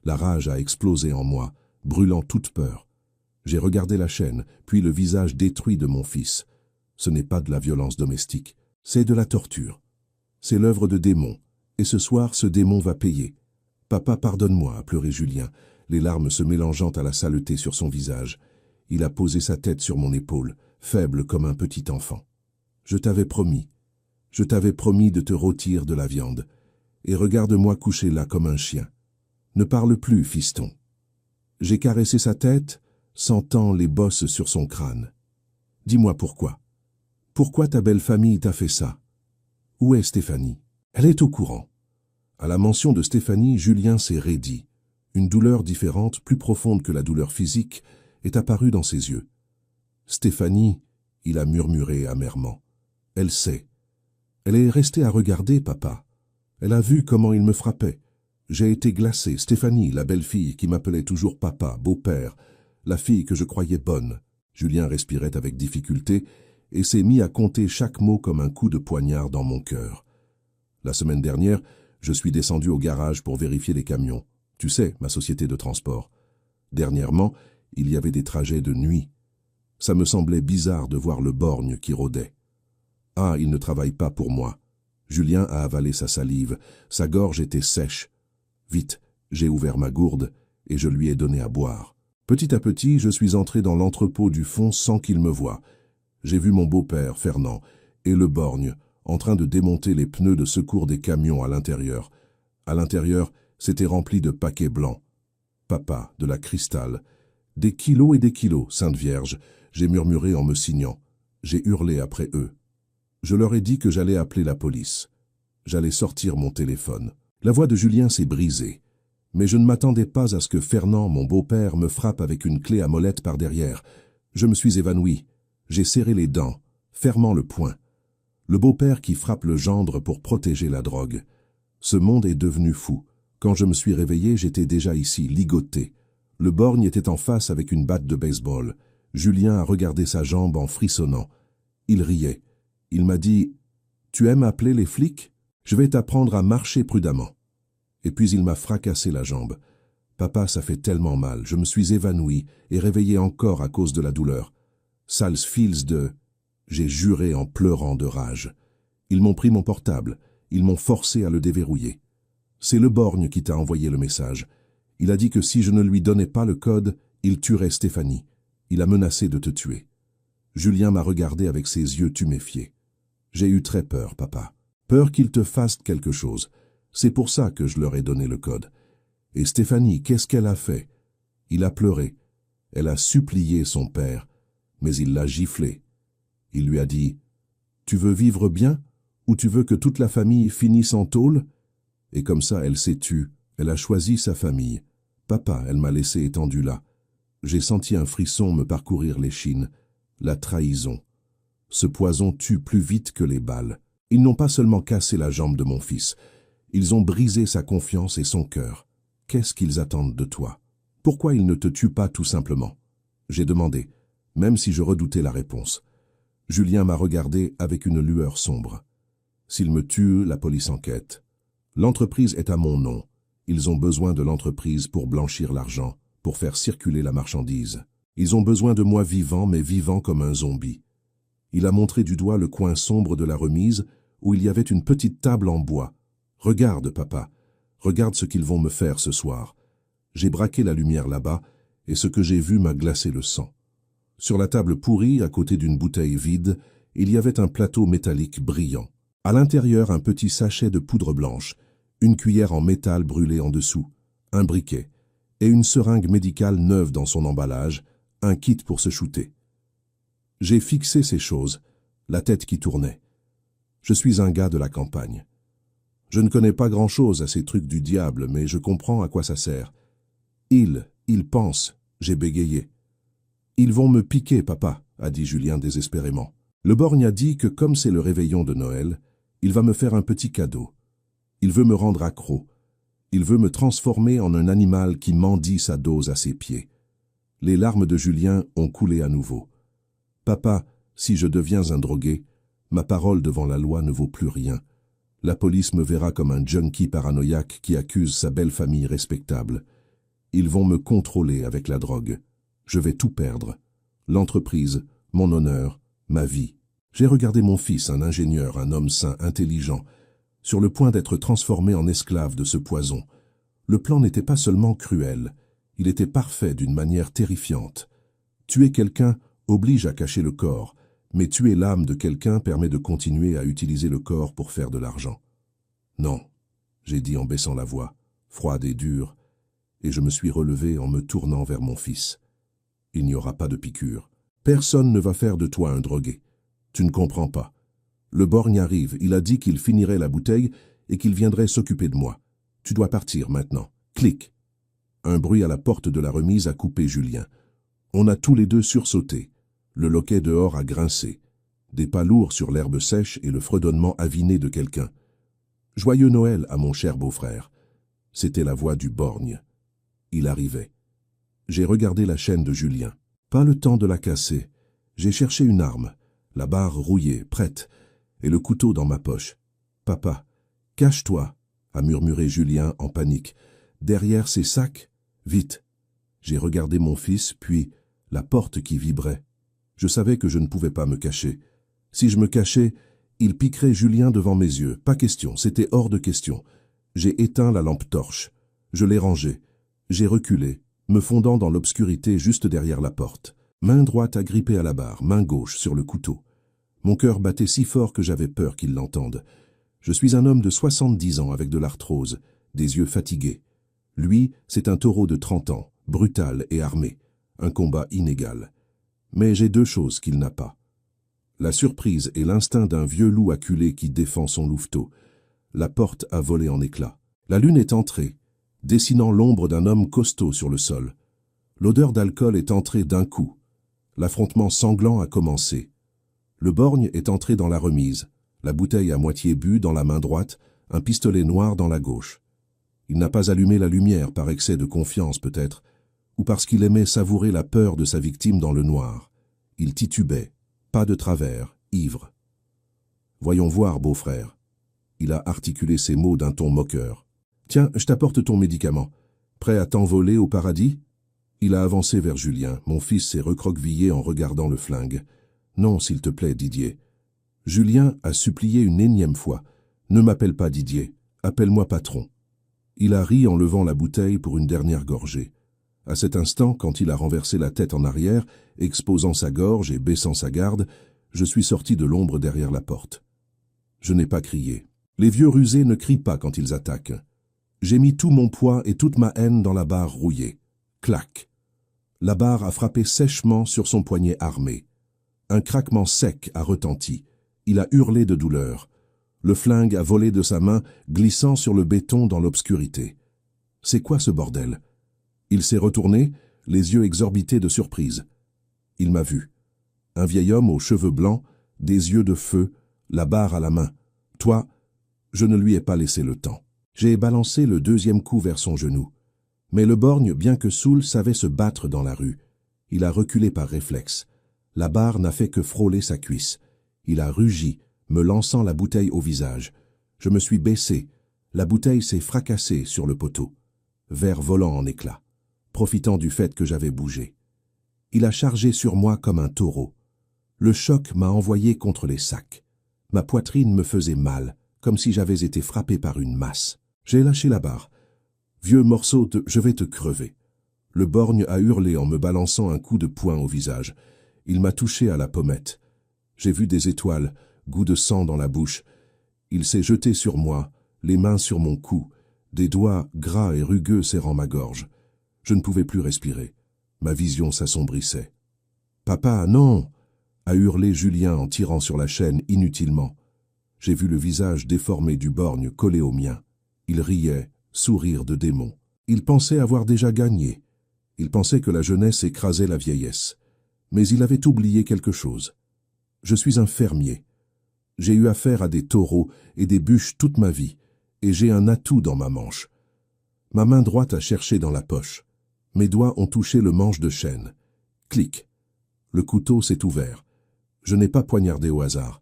La rage a explosé en moi, brûlant toute peur. J'ai regardé la chaîne, puis le visage détruit de mon fils. Ce n'est pas de la violence domestique, c'est de la torture. C'est l'œuvre de démons, et ce soir ce démon va payer. « Papa, pardonne-moi » a pleuré Julien, les larmes se mélangeant à la saleté sur son visage. Il a posé sa tête sur mon épaule, faible comme un petit enfant. « Je t'avais promis de te rôtir de la viande, et regarde-moi couché là comme un chien. Ne parle plus, fiston. » J'ai caressé sa tête, sentant les bosses sur son crâne. « Dis-moi pourquoi. Pourquoi ta belle famille t'a fait ça? Où est Stéphanie? Elle est au courant. » À la mention de Stéphanie, Julien s'est raidi. Une douleur différente, plus profonde que la douleur physique, est apparue dans ses yeux. « Stéphanie, » il a murmuré amèrement. « Elle sait. Elle est restée à regarder, papa. Elle a vu comment il me frappait. J'ai été glacé. Stéphanie, la belle-fille qui m'appelait toujours papa, beau-père, la fille que je croyais bonne. » Julien respirait avec difficulté et s'est mis à compter chaque mot comme un coup de poignard dans mon cœur. La semaine dernière, je suis descendu au garage pour vérifier les camions. Tu sais, ma société de transport. Dernièrement, il y avait des trajets de nuit. Ça me semblait bizarre de voir le borgne qui rôdait. Ah, il ne travaille pas pour moi. Julien a avalé sa salive. Sa gorge était sèche. Vite, j'ai ouvert ma gourde et je lui ai donné à boire. Petit à petit, je suis entré dans l'entrepôt du fond sans qu'il me voie. J'ai vu mon beau-père, Fernand, et le borgne, en train de démonter les pneus de secours des camions à l'intérieur. À l'intérieur, c'était rempli de paquets blancs. Papa, de la cristal. Des kilos et des kilos, Sainte Vierge, j'ai murmuré en me signant. J'ai hurlé après eux. Je leur ai dit que j'allais appeler la police. J'allais sortir mon téléphone. La voix de Julien s'est brisée. Mais je ne m'attendais pas à ce que Fernand, mon beau-père, me frappe avec une clé à molette par derrière. Je me suis évanoui. J'ai serré les dents, fermant le poing. Le beau-père qui frappe le gendre pour protéger la drogue. Ce monde est devenu fou. Quand je me suis réveillé, j'étais déjà ici, ligoté. Le borgne était en face avec une batte de baseball. Julien a regardé sa jambe en frissonnant. Il riait. Il m'a dit « Tu aimes appeler les flics? Je vais t'apprendre à marcher prudemment. » Et puis il m'a fracassé la jambe. Papa, ça fait tellement mal. Je me suis évanoui et réveillé encore à cause de la douleur. Sales fils de... J'ai juré en pleurant de rage. Ils m'ont pris mon portable. Ils m'ont forcé à le déverrouiller. C'est le borgne qui t'a envoyé le message. Il a dit que si je ne lui donnais pas le code, il tuerait Stéphanie. Il a menacé de te tuer. Julien m'a regardé avec ses yeux tuméfiés. J'ai eu très peur, papa. Peur qu'il te fasse quelque chose. C'est pour ça que je leur ai donné le code. Et Stéphanie, qu'est-ce qu'elle a fait? Il a pleuré. Elle a supplié son père, mais il l'a giflé. Il lui a dit « Tu veux vivre bien ou tu veux que toute la famille finisse en tôle ?» Et comme ça, elle s'est tue. Elle a choisi sa famille. Papa, elle m'a laissé étendu là. J'ai senti un frisson me parcourir l'échine. La trahison. Ce poison tue plus vite que les balles. Ils n'ont pas seulement cassé la jambe de mon fils. Ils ont brisé sa confiance et son cœur. Qu'est-ce qu'ils attendent de toi? Pourquoi ils ne te tuent pas tout simplement? J'ai demandé, même si je redoutais la réponse. Julien m'a regardé avec une lueur sombre. S'ils me tuent, la police enquête. L'entreprise est à mon nom. Ils ont besoin de l'entreprise pour blanchir l'argent, pour faire circuler la marchandise. Ils ont besoin de moi vivant, mais vivant comme un zombie. Il a montré du doigt le coin sombre de la remise où il y avait une petite table en bois. Regarde, papa, regarde ce qu'ils vont me faire ce soir. J'ai braqué la lumière là-bas et ce que j'ai vu m'a glacé le sang. Sur la table pourrie, à côté d'une bouteille vide, il y avait un plateau métallique brillant. À l'intérieur, un petit sachet de poudre blanche, une cuillère en métal brûlée en dessous, un briquet et une seringue médicale neuve dans son emballage, un kit pour se shooter. J'ai fixé ces choses, la tête qui tournait. Je suis un gars de la campagne. Je ne connais pas grand-chose à ces trucs du diable, mais je comprends à quoi ça sert. Ils pensent, j'ai bégayé. Ils vont me piquer, papa, a dit Julien désespérément. Le borgne a dit que comme c'est le réveillon de Noël, il va me faire un petit cadeau. Il veut me rendre accro. Il veut me transformer en un animal qui mendie sa dose à ses pieds. Les larmes de Julien ont coulé à nouveau. Papa, si je deviens un drogué, ma parole devant la loi ne vaut plus rien. La police me verra comme un junkie paranoïaque qui accuse sa belle famille respectable. Ils vont me contrôler avec la drogue. Je vais tout perdre. L'entreprise, mon honneur, ma vie. J'ai regardé mon fils, un ingénieur, un homme sain, intelligent, sur le point d'être transformé en esclave de ce poison. Le plan n'était pas seulement cruel, il était parfait d'une manière terrifiante. Tuer quelqu'un oblige à cacher le corps, mais tuer l'âme de quelqu'un permet de continuer à utiliser le corps pour faire de l'argent. Non, j'ai dit en baissant la voix, froide et dure, et je me suis relevé en me tournant vers mon fils. Il n'y aura pas de piqûre. Personne ne va faire de toi un drogué. Tu ne comprends pas. Le borgne arrive, il a dit qu'il finirait la bouteille et qu'il viendrait s'occuper de moi. Tu dois partir maintenant. Clic. Un bruit à la porte de la remise a coupé Julien. On a tous les deux sursauté. Le loquet dehors a grincé. Des pas lourds sur l'herbe sèche et le fredonnement aviné de quelqu'un. « Joyeux Noël à mon cher beau-frère !» C'était la voix du borgne. Il arrivait. J'ai regardé la chaîne de Julien. Pas le temps de la casser. J'ai cherché une arme, la barre rouillée, prête, et le couteau dans ma poche. « Papa, cache-toi !» a murmuré Julien en panique. « Derrière ces sacs, vite !» J'ai regardé mon fils, puis la porte qui vibrait. Je savais que je ne pouvais pas me cacher. Si je me cachais, il piquerait Julien devant mes yeux. Pas question, c'était hors de question. J'ai éteint la lampe torche. Je l'ai rangée. J'ai reculé, me fondant dans l'obscurité juste derrière la porte. Main droite agrippée à la barre, main gauche sur le couteau. Mon cœur battait si fort que j'avais peur qu'il l'entende. Je suis un homme de 70 ans avec de l'arthrose, des yeux fatigués. Lui, c'est un taureau de 30 ans, brutal et armé. Un combat inégal. Mais j'ai deux choses qu'il n'a pas. La surprise et l'instinct d'un vieux loup acculé qui défend son louveteau. La porte a volé en éclats. La lune est entrée, dessinant l'ombre d'un homme costaud sur le sol. L'odeur d'alcool est entrée d'un coup. L'affrontement sanglant a commencé. Le borgne est entré dans la remise, la bouteille à moitié bue dans la main droite, un pistolet noir dans la gauche. Il n'a pas allumé la lumière par excès de confiance peut-être, ou parce qu'il aimait savourer la peur de sa victime dans le noir. Il titubait, pas de travers, ivre. « Voyons voir, beau-frère. » Il a articulé ces mots d'un ton moqueur. « Tiens, je t'apporte ton médicament. Prêt à t'envoler au paradis ?» Il a avancé vers Julien. Mon fils s'est recroquevillé en regardant le flingue. « Non, s'il te plaît, Didier. » Julien a supplié une énième fois. « Ne m'appelle pas Didier, appelle-moi patron. » Il a ri en levant la bouteille pour une dernière gorgée. À cet instant, quand il a renversé la tête en arrière, exposant sa gorge et baissant sa garde, je suis sorti de l'ombre derrière la porte. Je n'ai pas crié. Les vieux rusés ne crient pas quand ils attaquent. J'ai mis tout mon poids et toute ma haine dans la barre rouillée. Clac. La barre a frappé sèchement sur son poignet armé. Un craquement sec a retenti. Il a hurlé de douleur. Le flingue a volé de sa main, glissant sur le béton dans l'obscurité. C'est quoi ce bordel? Il s'est retourné, les yeux exorbités de surprise. Il m'a vu. Un vieil homme aux cheveux blancs, des yeux de feu, la barre à la main. Toi, je ne lui ai pas laissé le temps. J'ai balancé le deuxième coup vers son genou. Mais le borgne, bien que saoul, savait se battre dans la rue. Il a reculé par réflexe. La barre n'a fait que frôler sa cuisse. Il a rugi, me lançant la bouteille au visage. Je me suis baissé. La bouteille s'est fracassée sur le poteau. Verre volant en éclats, profitant du fait que j'avais bougé. Il a chargé sur moi comme un taureau. Le choc m'a envoyé contre les sacs. Ma poitrine me faisait mal, comme si j'avais été frappé par une masse. J'ai lâché la barre. Vieux morceau de « je vais te crever ». Le borgne a hurlé en me balançant un coup de poing au visage. Il m'a touché à la pommette. J'ai vu des étoiles, goût de sang dans la bouche. Il s'est jeté sur moi, les mains sur mon cou, des doigts gras et rugueux serrant ma gorge. Je ne pouvais plus respirer. Ma vision s'assombrissait. « Papa, non !» a hurlé Julien en tirant sur la chaîne inutilement. J'ai vu le visage déformé du borgne collé au mien. Il riait, sourire de démon. Il pensait avoir déjà gagné. Il pensait que la jeunesse écrasait la vieillesse. Mais il avait oublié quelque chose. Je suis un fermier. J'ai eu affaire à des taureaux et des bûches toute ma vie, et j'ai un atout dans ma manche. Ma main droite a cherché dans la poche. Mes doigts ont touché le manche de chêne. Clic. Le couteau s'est ouvert. Je n'ai pas poignardé au hasard.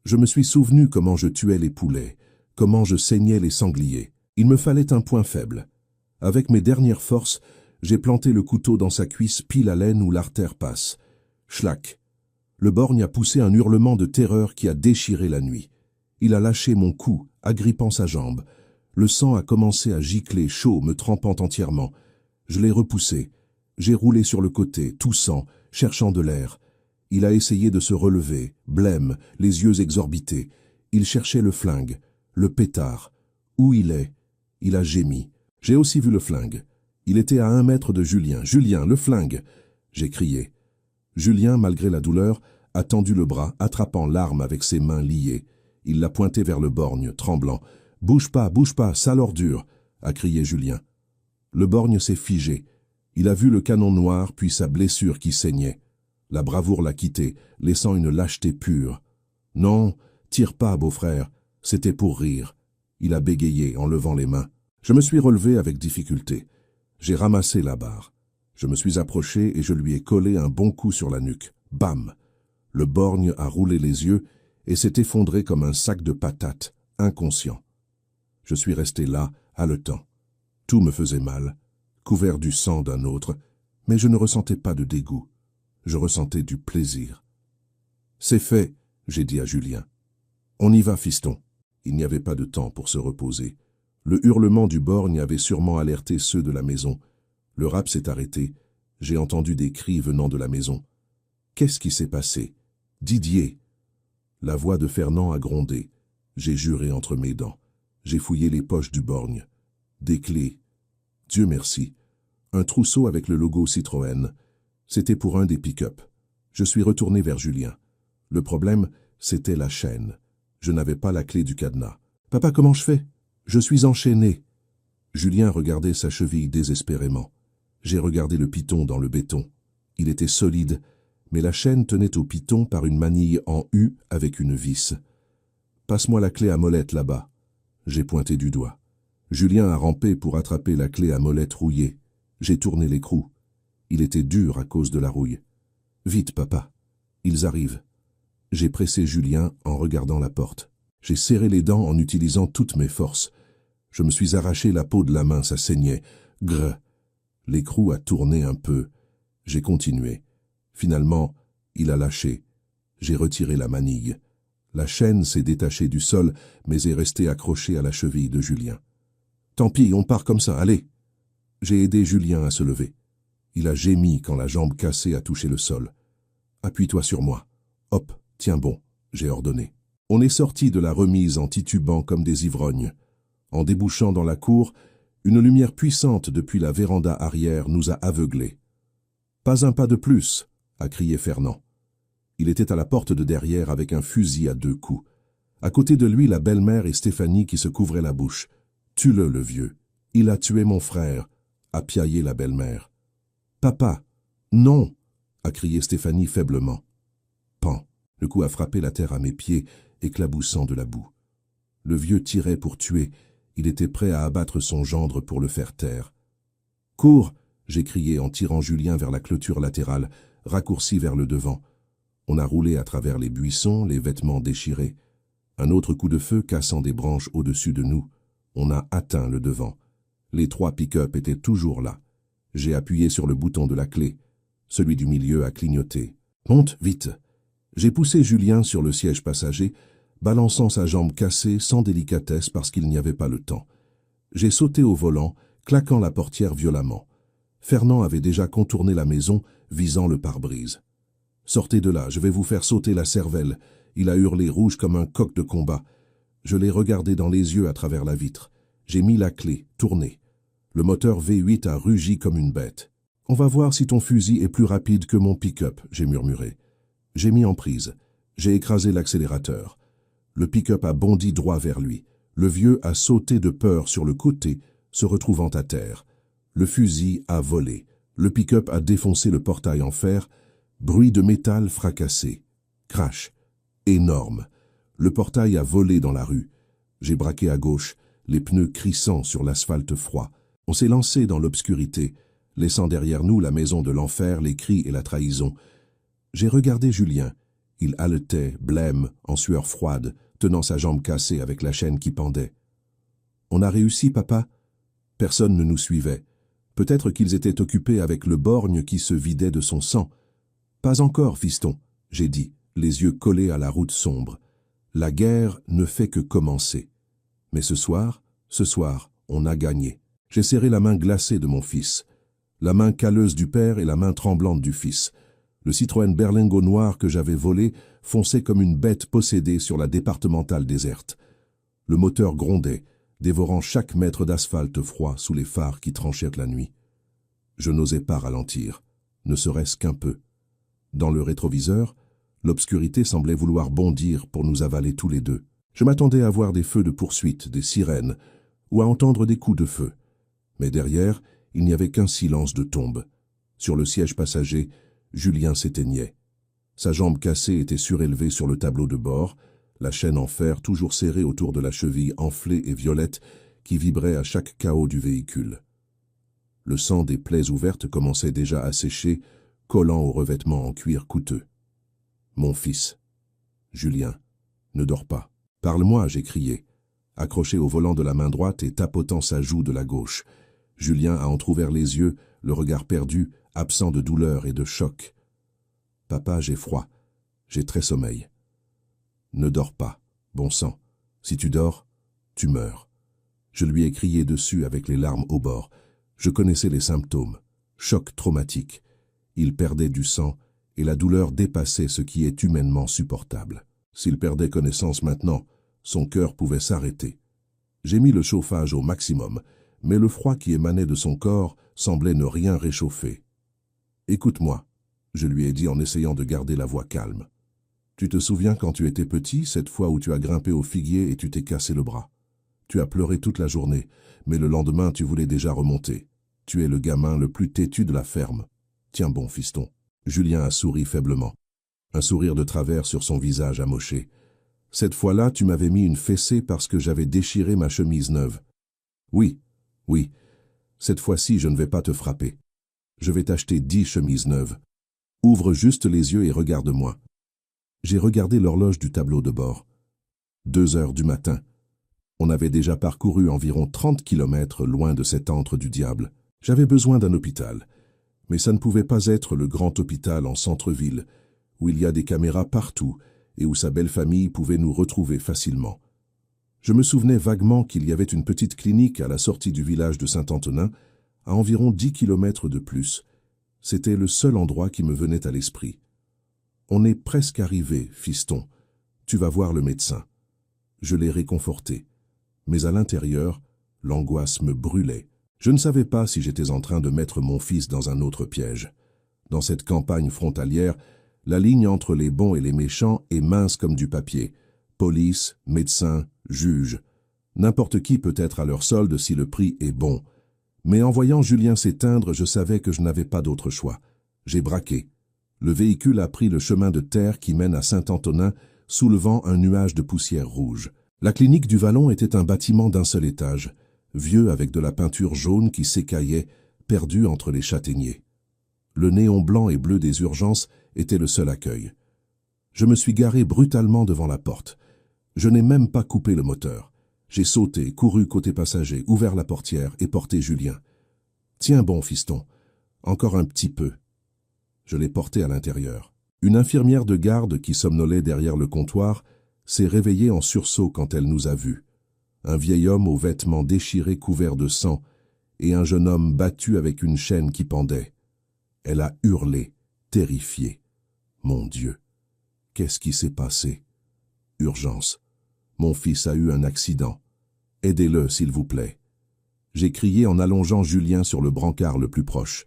Je me suis souvenu comment je tuais les poulets, comment je saignais les sangliers. Il me fallait un point faible. Avec mes dernières forces, j'ai planté le couteau dans sa cuisse pile à l'aine où l'artère passe. Schlac. Le borgne a poussé un hurlement de terreur qui a déchiré la nuit. Il a lâché mon cou, agrippant sa jambe. Le sang a commencé à gicler, chaud, me trempant entièrement. Je l'ai repoussé. J'ai roulé sur le côté, toussant, cherchant de l'air. Il a essayé de se relever, blême, les yeux exorbités. Il cherchait le flingue, le pétard. Où il est? Il a gémi. J'ai aussi vu le flingue. Il était à 1 mètre de Julien. « Julien, le flingue !» J'ai crié. Julien, malgré la douleur, a tendu le bras, attrapant l'arme avec ses mains liées. Il l'a pointé vers le borgne, tremblant. « Bouge pas, sale ordure !» a crié Julien. Le borgne s'est figé. Il a vu le canon noir, puis sa blessure qui saignait. La bravoure l'a quitté, laissant une lâcheté pure. « Non, tire pas, beau-frère, c'était pour rire. » Il a bégayé en levant les mains. Je me suis relevé avec difficulté. J'ai ramassé la barre. Je me suis approché et je lui ai collé un bon coup sur la nuque. Bam! Le borgne a roulé les yeux et s'est effondré comme un sac de patates, inconscient. Je suis resté là, haletant. Tout me faisait mal, couvert du sang d'un autre, mais je ne ressentais pas de dégoût. Je ressentais du plaisir. « C'est fait », j'ai dit à Julien. « On y va, fiston ». Il n'y avait pas de temps pour se reposer. Le hurlement du borgne avait sûrement alerté ceux de la maison. Le rap s'est arrêté. J'ai entendu des cris venant de la maison. Qu'est-ce qui s'est passé? Didier! La voix de Fernand a grondé. J'ai juré entre mes dents. J'ai fouillé les poches du borgne. Des clés. Dieu merci. Un trousseau avec le logo Citroën. C'était pour un des pick-up. Je suis retourné vers Julien. Le problème, c'était la chaîne. Je n'avais pas la clé du cadenas. « Papa, comment je fais? Je suis enchaîné. » Julien regardait sa cheville désespérément. J'ai regardé le piton dans le béton. Il était solide, mais la chaîne tenait au piton par une manille en U avec une vis. « Passe-moi la clé à molette là-bas. » J'ai pointé du doigt. Julien a rampé pour attraper la clé à molette rouillée. J'ai tourné l'écrou. Il était dur à cause de la rouille. « Vite, papa. Ils arrivent. » J'ai pressé Julien en regardant la porte. J'ai serré les dents en utilisant toutes mes forces. Je me suis arraché la peau de la main, ça saignait. Grrr. L'écrou a tourné un peu. J'ai continué. Finalement, il a lâché. J'ai retiré la manille. La chaîne s'est détachée du sol, mais est restée accrochée à la cheville de Julien. « Tant pis, on part comme ça, allez !» J'ai aidé Julien à se lever. Il a gémi quand la jambe cassée a touché le sol. « Appuie-toi sur moi. Hop, tiens bon !» j'ai ordonné. On est sorti de la remise en titubant comme des ivrognes. En débouchant dans la cour, une lumière puissante depuis la véranda arrière nous a aveuglés. « Pas un pas de plus !» a crié Fernand. Il était à la porte de derrière avec un fusil à 2 coups. À côté de lui, la belle-mère et Stéphanie qui se couvraient la bouche. « Tue-le, le vieux. Il a tué mon frère !» a piaillé la belle-mère. « Papa, non !» a crié Stéphanie faiblement. Pan. Le coup a frappé la terre à mes pieds, éclaboussant de la boue. Le vieux tirait pour tuer. Il était prêt à abattre son gendre pour le faire taire. « Cours !» j'ai crié en tirant Julien vers la clôture latérale, raccourcie vers le devant. On a roulé à travers les buissons, les vêtements déchirés. Un autre coup de feu cassant des branches au-dessus de nous. On a atteint le devant. Les 3 pick-up étaient toujours là. J'ai appuyé sur le bouton de la clé. Celui du milieu a clignoté. « Monte, vite !» J'ai poussé Julien sur le siège passager, balançant sa jambe cassée sans délicatesse parce qu'il n'y avait pas le temps. J'ai sauté au volant, claquant la portière violemment. Fernand avait déjà contourné la maison, visant le pare-brise. « Sortez de là, je vais vous faire sauter la cervelle !» Il a hurlé rouge comme un coq de combat. Je l'ai regardé dans les yeux à travers la vitre. J'ai mis la clé, tourné. Le moteur V8 a rugi comme une bête. « On va voir si ton fusil est plus rapide que mon pick-up », j'ai murmuré. J'ai mis en prise. J'ai écrasé l'accélérateur. Le pick-up a bondi droit vers lui. Le vieux a sauté de peur sur le côté, se retrouvant à terre. Le fusil a volé. Le pick-up a défoncé le portail en fer. Bruit de métal fracassé. Crash. Énorme. Le portail a volé dans la rue. J'ai braqué à gauche, les pneus crissant sur l'asphalte froid. On s'est lancé dans l'obscurité, laissant derrière nous la maison de l'enfer, les cris et la trahison. J'ai regardé Julien. Il haletait, blême, en sueur froide, tenant sa jambe cassée avec la chaîne qui pendait. « On a réussi, papa ?» Personne ne nous suivait. Peut-être qu'ils étaient occupés avec le borgne qui se vidait de son sang. « Pas encore, fiston », j'ai dit, les yeux collés à la route sombre. La guerre ne fait que commencer. Mais ce soir, on a gagné. J'ai serré la main glacée de mon fils, la main calleuse du père et la main tremblante du fils. Le Citroën Berlingo noir que j'avais volé fonçait comme une bête possédée sur la départementale déserte. Le moteur grondait, dévorant chaque mètre d'asphalte froid sous les phares qui tranchaient la nuit. Je n'osais pas ralentir, ne serait-ce qu'un peu. Dans le rétroviseur, l'obscurité semblait vouloir bondir pour nous avaler tous les deux. Je m'attendais à voir des feux de poursuite, des sirènes, ou à entendre des coups de feu. Mais derrière, il n'y avait qu'un silence de tombe. Sur le siège passager, Julien s'éteignait. Sa jambe cassée était surélevée sur le tableau de bord, la chaîne en fer toujours serrée autour de la cheville enflée et violette qui vibrait à chaque cahot du véhicule. Le sang des plaies ouvertes commençait déjà à sécher, collant au revêtement en cuir coûteux. « Mon fils, Julien, ne dors pas. Parle-moi » j'ai crié, accroché au volant de la main droite et tapotant sa joue de la gauche. Julien a entrouvert les yeux, le regard perdu, absent de douleur et de choc. « Papa, j'ai froid. J'ai très sommeil. »« Ne dors pas, bon sang. Si tu dors, tu meurs. » Je lui ai crié dessus avec les larmes au bord. Je connaissais les symptômes. Choc traumatique. Il perdait du sang et la douleur dépassait ce qui est humainement supportable. S'il perdait connaissance maintenant, son cœur pouvait s'arrêter. J'ai mis le chauffage au maximum, mais le froid qui émanait de son corps semblait ne rien réchauffer. « Écoute-moi », je lui ai dit en essayant de garder la voix calme. « Tu te souviens quand tu étais petit, cette fois où tu as grimpé au figuier et tu t'es cassé le bras? Tu as pleuré toute la journée, mais le lendemain tu voulais déjà remonter. Tu es le gamin le plus têtu de la ferme. Tiens bon, fiston. » Julien a souri faiblement. Un sourire de travers sur son visage amoché. « Cette fois-là, tu m'avais mis une fessée parce que j'avais déchiré ma chemise neuve. Oui, oui, cette fois-ci je ne vais pas te frapper. Je vais t'acheter 10 chemises neuves. Ouvre juste les yeux et regarde-moi. » J'ai regardé l'horloge du tableau de bord. 2 heures du matin. On avait déjà parcouru environ 30 kilomètres loin de cet antre du diable. J'avais besoin d'un hôpital, mais ça ne pouvait pas être le grand hôpital en centre-ville, où il y a des caméras partout et où sa belle famille pouvait nous retrouver facilement. Je me souvenais vaguement qu'il y avait une petite clinique à la sortie du village de Saint-Antonin, à environ 10 kilomètres de plus. C'était le seul endroit qui me venait à l'esprit. « On est presque arrivé, fiston. Tu vas voir le médecin. » Je l'ai réconforté. Mais à l'intérieur, l'angoisse me brûlait. Je ne savais pas si j'étais en train de mettre mon fils dans un autre piège. Dans cette campagne frontalière, la ligne entre les bons et les méchants est mince comme du papier. Police, médecin, juge. N'importe qui peut être à leur solde si le prix est bon. Mais en voyant Julien s'éteindre, je savais que je n'avais pas d'autre choix. J'ai braqué. Le véhicule a pris le chemin de terre qui mène à Saint-Antonin, soulevant un nuage de poussière rouge. La clinique du Vallon était un bâtiment d'un seul étage, vieux avec de la peinture jaune qui s'écaillait, perdu entre les châtaigniers. Le néon blanc et bleu des urgences était le seul accueil. Je me suis garé brutalement devant la porte. Je n'ai même pas coupé le moteur. J'ai sauté, couru côté passager, ouvert la portière et porté Julien. « Tiens bon, fiston, encore un petit peu. » Je l'ai porté à l'intérieur. Une infirmière de garde qui somnolait derrière le comptoir s'est réveillée en sursaut quand elle nous a vus. Un vieil homme aux vêtements déchirés couverts de sang et un jeune homme battu avec une chaîne qui pendait. Elle a hurlé, terrifiée. Mon Dieu, qu'est-ce qui s'est passé? Urgence. Mon fils a eu un accident. Aidez-le, s'il vous plaît. J'ai crié en allongeant Julien sur le brancard le plus proche.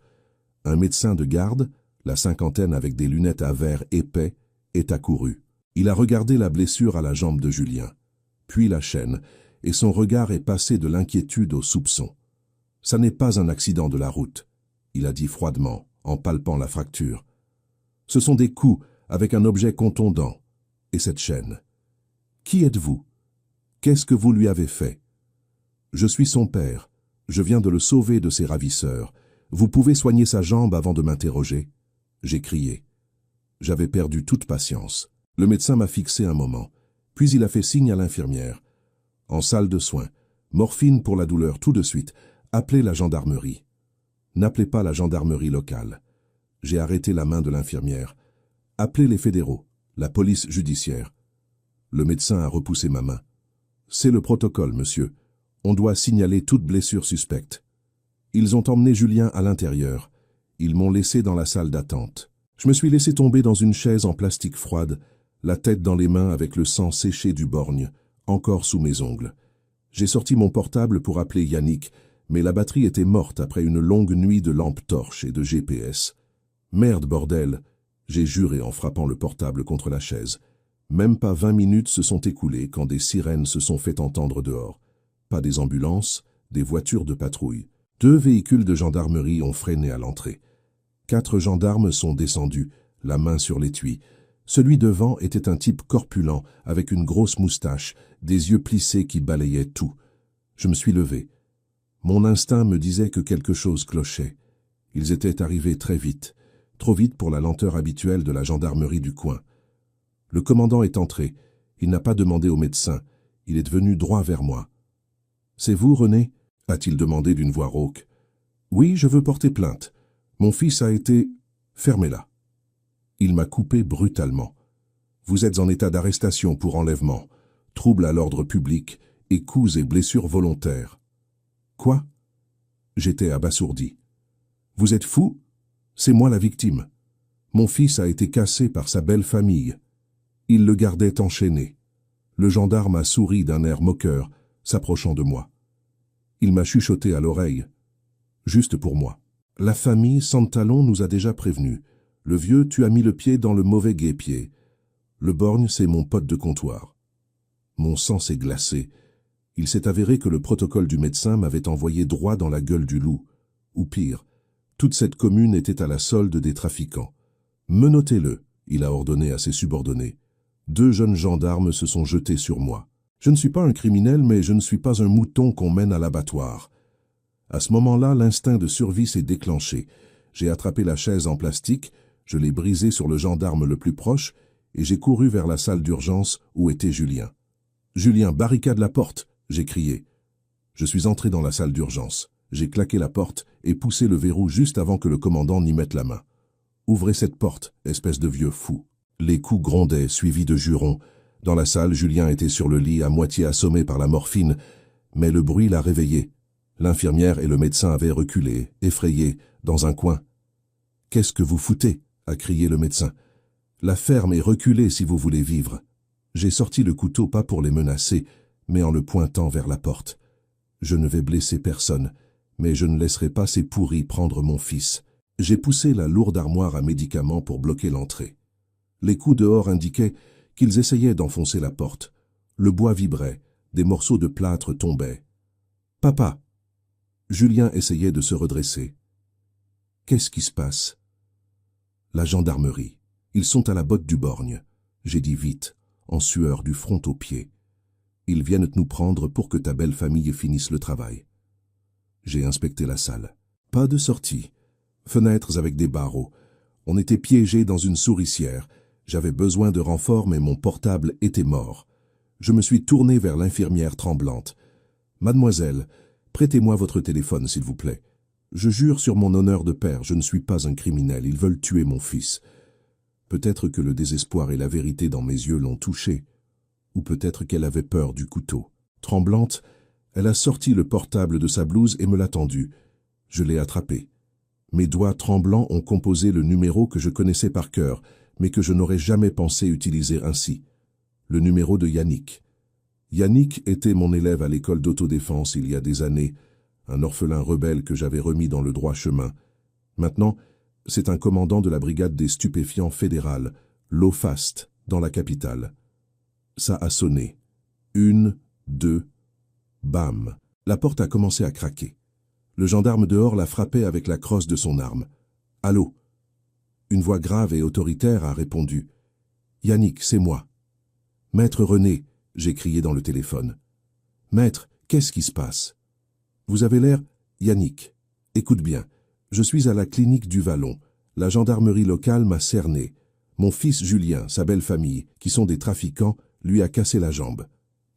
Un médecin de garde, la cinquantaine avec des lunettes à verre épais, est accouru. Il a regardé la blessure à la jambe de Julien, puis la chaîne, et son regard est passé de l'inquiétude au soupçon. « Ça n'est pas un accident de la route », il a dit froidement, en palpant la fracture. « Ce sont des coups avec un objet contondant. Et cette chaîne. Qui êtes-vous? Qu'est-ce que vous lui avez fait? » « Je suis son père. Je viens de le sauver de ses ravisseurs. Vous pouvez soigner sa jambe avant de m'interroger ?» J'ai crié. J'avais perdu toute patience. Le médecin m'a fixé un moment, puis il a fait signe à l'infirmière. « En salle de soins. Morphine pour la douleur tout de suite. Appelez la gendarmerie. » « N'appelez pas la gendarmerie locale. » J'ai arrêté la main de l'infirmière. « Appelez les fédéraux, la police judiciaire. » Le médecin a repoussé ma main. « C'est le protocole, monsieur. On doit signaler toute blessure suspecte. » Ils ont emmené Julien à l'intérieur. Ils m'ont laissé dans la salle d'attente. Je me suis laissé tomber dans une chaise en plastique froide, la tête dans les mains avec le sang séché du borgne, encore sous mes ongles. J'ai sorti mon portable pour appeler Yannick, mais la batterie était morte après une longue nuit de lampes torches et de GPS. « Merde, bordel !» j'ai juré en frappant le portable contre la chaise. Même pas 20 minutes se sont écoulées quand des sirènes se sont fait entendre dehors. Pas des ambulances, des voitures de patrouille. 2 véhicules de gendarmerie ont freiné à l'entrée. 4 gendarmes sont descendus, la main sur l'étui. Celui devant était un type corpulent, avec une grosse moustache, des yeux plissés qui balayaient tout. Je me suis levé. Mon instinct me disait que quelque chose clochait. Ils étaient arrivés très vite, trop vite pour la lenteur habituelle de la gendarmerie du coin. Le commandant est entré. Il n'a pas demandé au médecin. Il est venu droit vers moi. « C'est vous, René ?» a-t-il demandé d'une voix rauque. « Oui, je veux porter plainte. Mon fils a été... Fermez-la. » Il m'a coupé brutalement. « Vous êtes en état d'arrestation pour enlèvement, trouble à l'ordre public et coups et blessures volontaires. » Quoi? J'étais abasourdi. « Vous êtes fou? C'est moi la victime. Mon fils a été cassé par sa belle famille. » Il le gardait enchaîné. Le gendarme a souri d'un air moqueur, s'approchant de moi. Il m'a chuchoté à l'oreille. Juste pour moi. « La famille Santalon nous a déjà prévenus. Le vieux, tu as mis le pied dans le mauvais guêpier. Le borgne, c'est mon pote de comptoir. » Mon sang s'est glacé. Il s'est avéré que le protocole du médecin m'avait envoyé droit dans la gueule du loup. Ou pire, toute cette commune était à la solde des trafiquants. « Menottez-le », il a ordonné à ses subordonnés. 2 jeunes gendarmes se sont jetés sur moi. Je ne suis pas un criminel, mais je ne suis pas un mouton qu'on mène à l'abattoir. À ce moment-là, l'instinct de survie s'est déclenché. J'ai attrapé la chaise en plastique, je l'ai brisée sur le gendarme le plus proche, et j'ai couru vers la salle d'urgence où était Julien. « Julien, barricade la porte !» j'ai crié. Je suis entré dans la salle d'urgence. J'ai claqué la porte et poussé le verrou juste avant que le commandant n'y mette la main. « Ouvrez cette porte, espèce de vieux fou !» Les coups grondaient, suivis de jurons. Dans la salle, Julien était sur le lit, à moitié assommé par la morphine, mais le bruit l'a réveillé. L'infirmière et le médecin avaient reculé, effrayés, dans un coin. « Qu'est-ce que vous foutez ?» a crié le médecin. « La ferme est reculée si vous voulez vivre. » J'ai sorti le couteau pas pour les menacer, mais en le pointant vers la porte. Je ne vais blesser personne, mais je ne laisserai pas ces pourris prendre mon fils. J'ai poussé la lourde armoire à médicaments pour bloquer l'entrée. Les coups dehors indiquaient qu'ils essayaient d'enfoncer la porte. Le bois vibrait, des morceaux de plâtre tombaient. « Papa !» Julien essayait de se redresser. « Qu'est-ce qui se passe ?»« La gendarmerie. Ils sont à la botte du borgne. » J'ai dit vite, en sueur du front aux pieds. « Ils viennent nous prendre pour que ta belle famille finisse le travail. » J'ai inspecté la salle. Pas de sortie. Fenêtres avec des barreaux. On était piégés dans une souricière. J'avais besoin de renfort, mais mon portable était mort. Je me suis tourné vers l'infirmière tremblante. « Mademoiselle, prêtez-moi votre téléphone, s'il vous plaît. Je jure sur mon honneur de père, je ne suis pas un criminel, ils veulent tuer mon fils. » Peut-être que le désespoir et la vérité dans mes yeux l'ont touchée, ou peut-être qu'elle avait peur du couteau. Tremblante, elle a sorti le portable de sa blouse et me l'a tendu. Je l'ai attrapé. Mes doigts tremblants ont composé le numéro que je connaissais par cœur, mais que je n'aurais jamais pensé utiliser ainsi. Le numéro de Yannick. Yannick était mon élève à l'école d'autodéfense il y a des années, un orphelin rebelle que j'avais remis dans le droit chemin. Maintenant, c'est un commandant de la brigade des stupéfiants fédérale, l'OFAST, dans la capitale. Ça a sonné. 1, 2, bam. La porte a commencé à craquer. Le gendarme dehors la frappait avec la crosse de son arme. « Allô ?» Une voix grave et autoritaire a répondu. « Yannick, c'est moi. »« Maître René !» j'ai crié dans le téléphone. « Maître, qu'est-ce qui se passe ?»« Vous avez l'air... » Yannick, écoute bien. Je suis à la clinique du Vallon. La gendarmerie locale m'a cerné. Mon fils Julien, sa belle famille, qui sont des trafiquants, lui a cassé la jambe.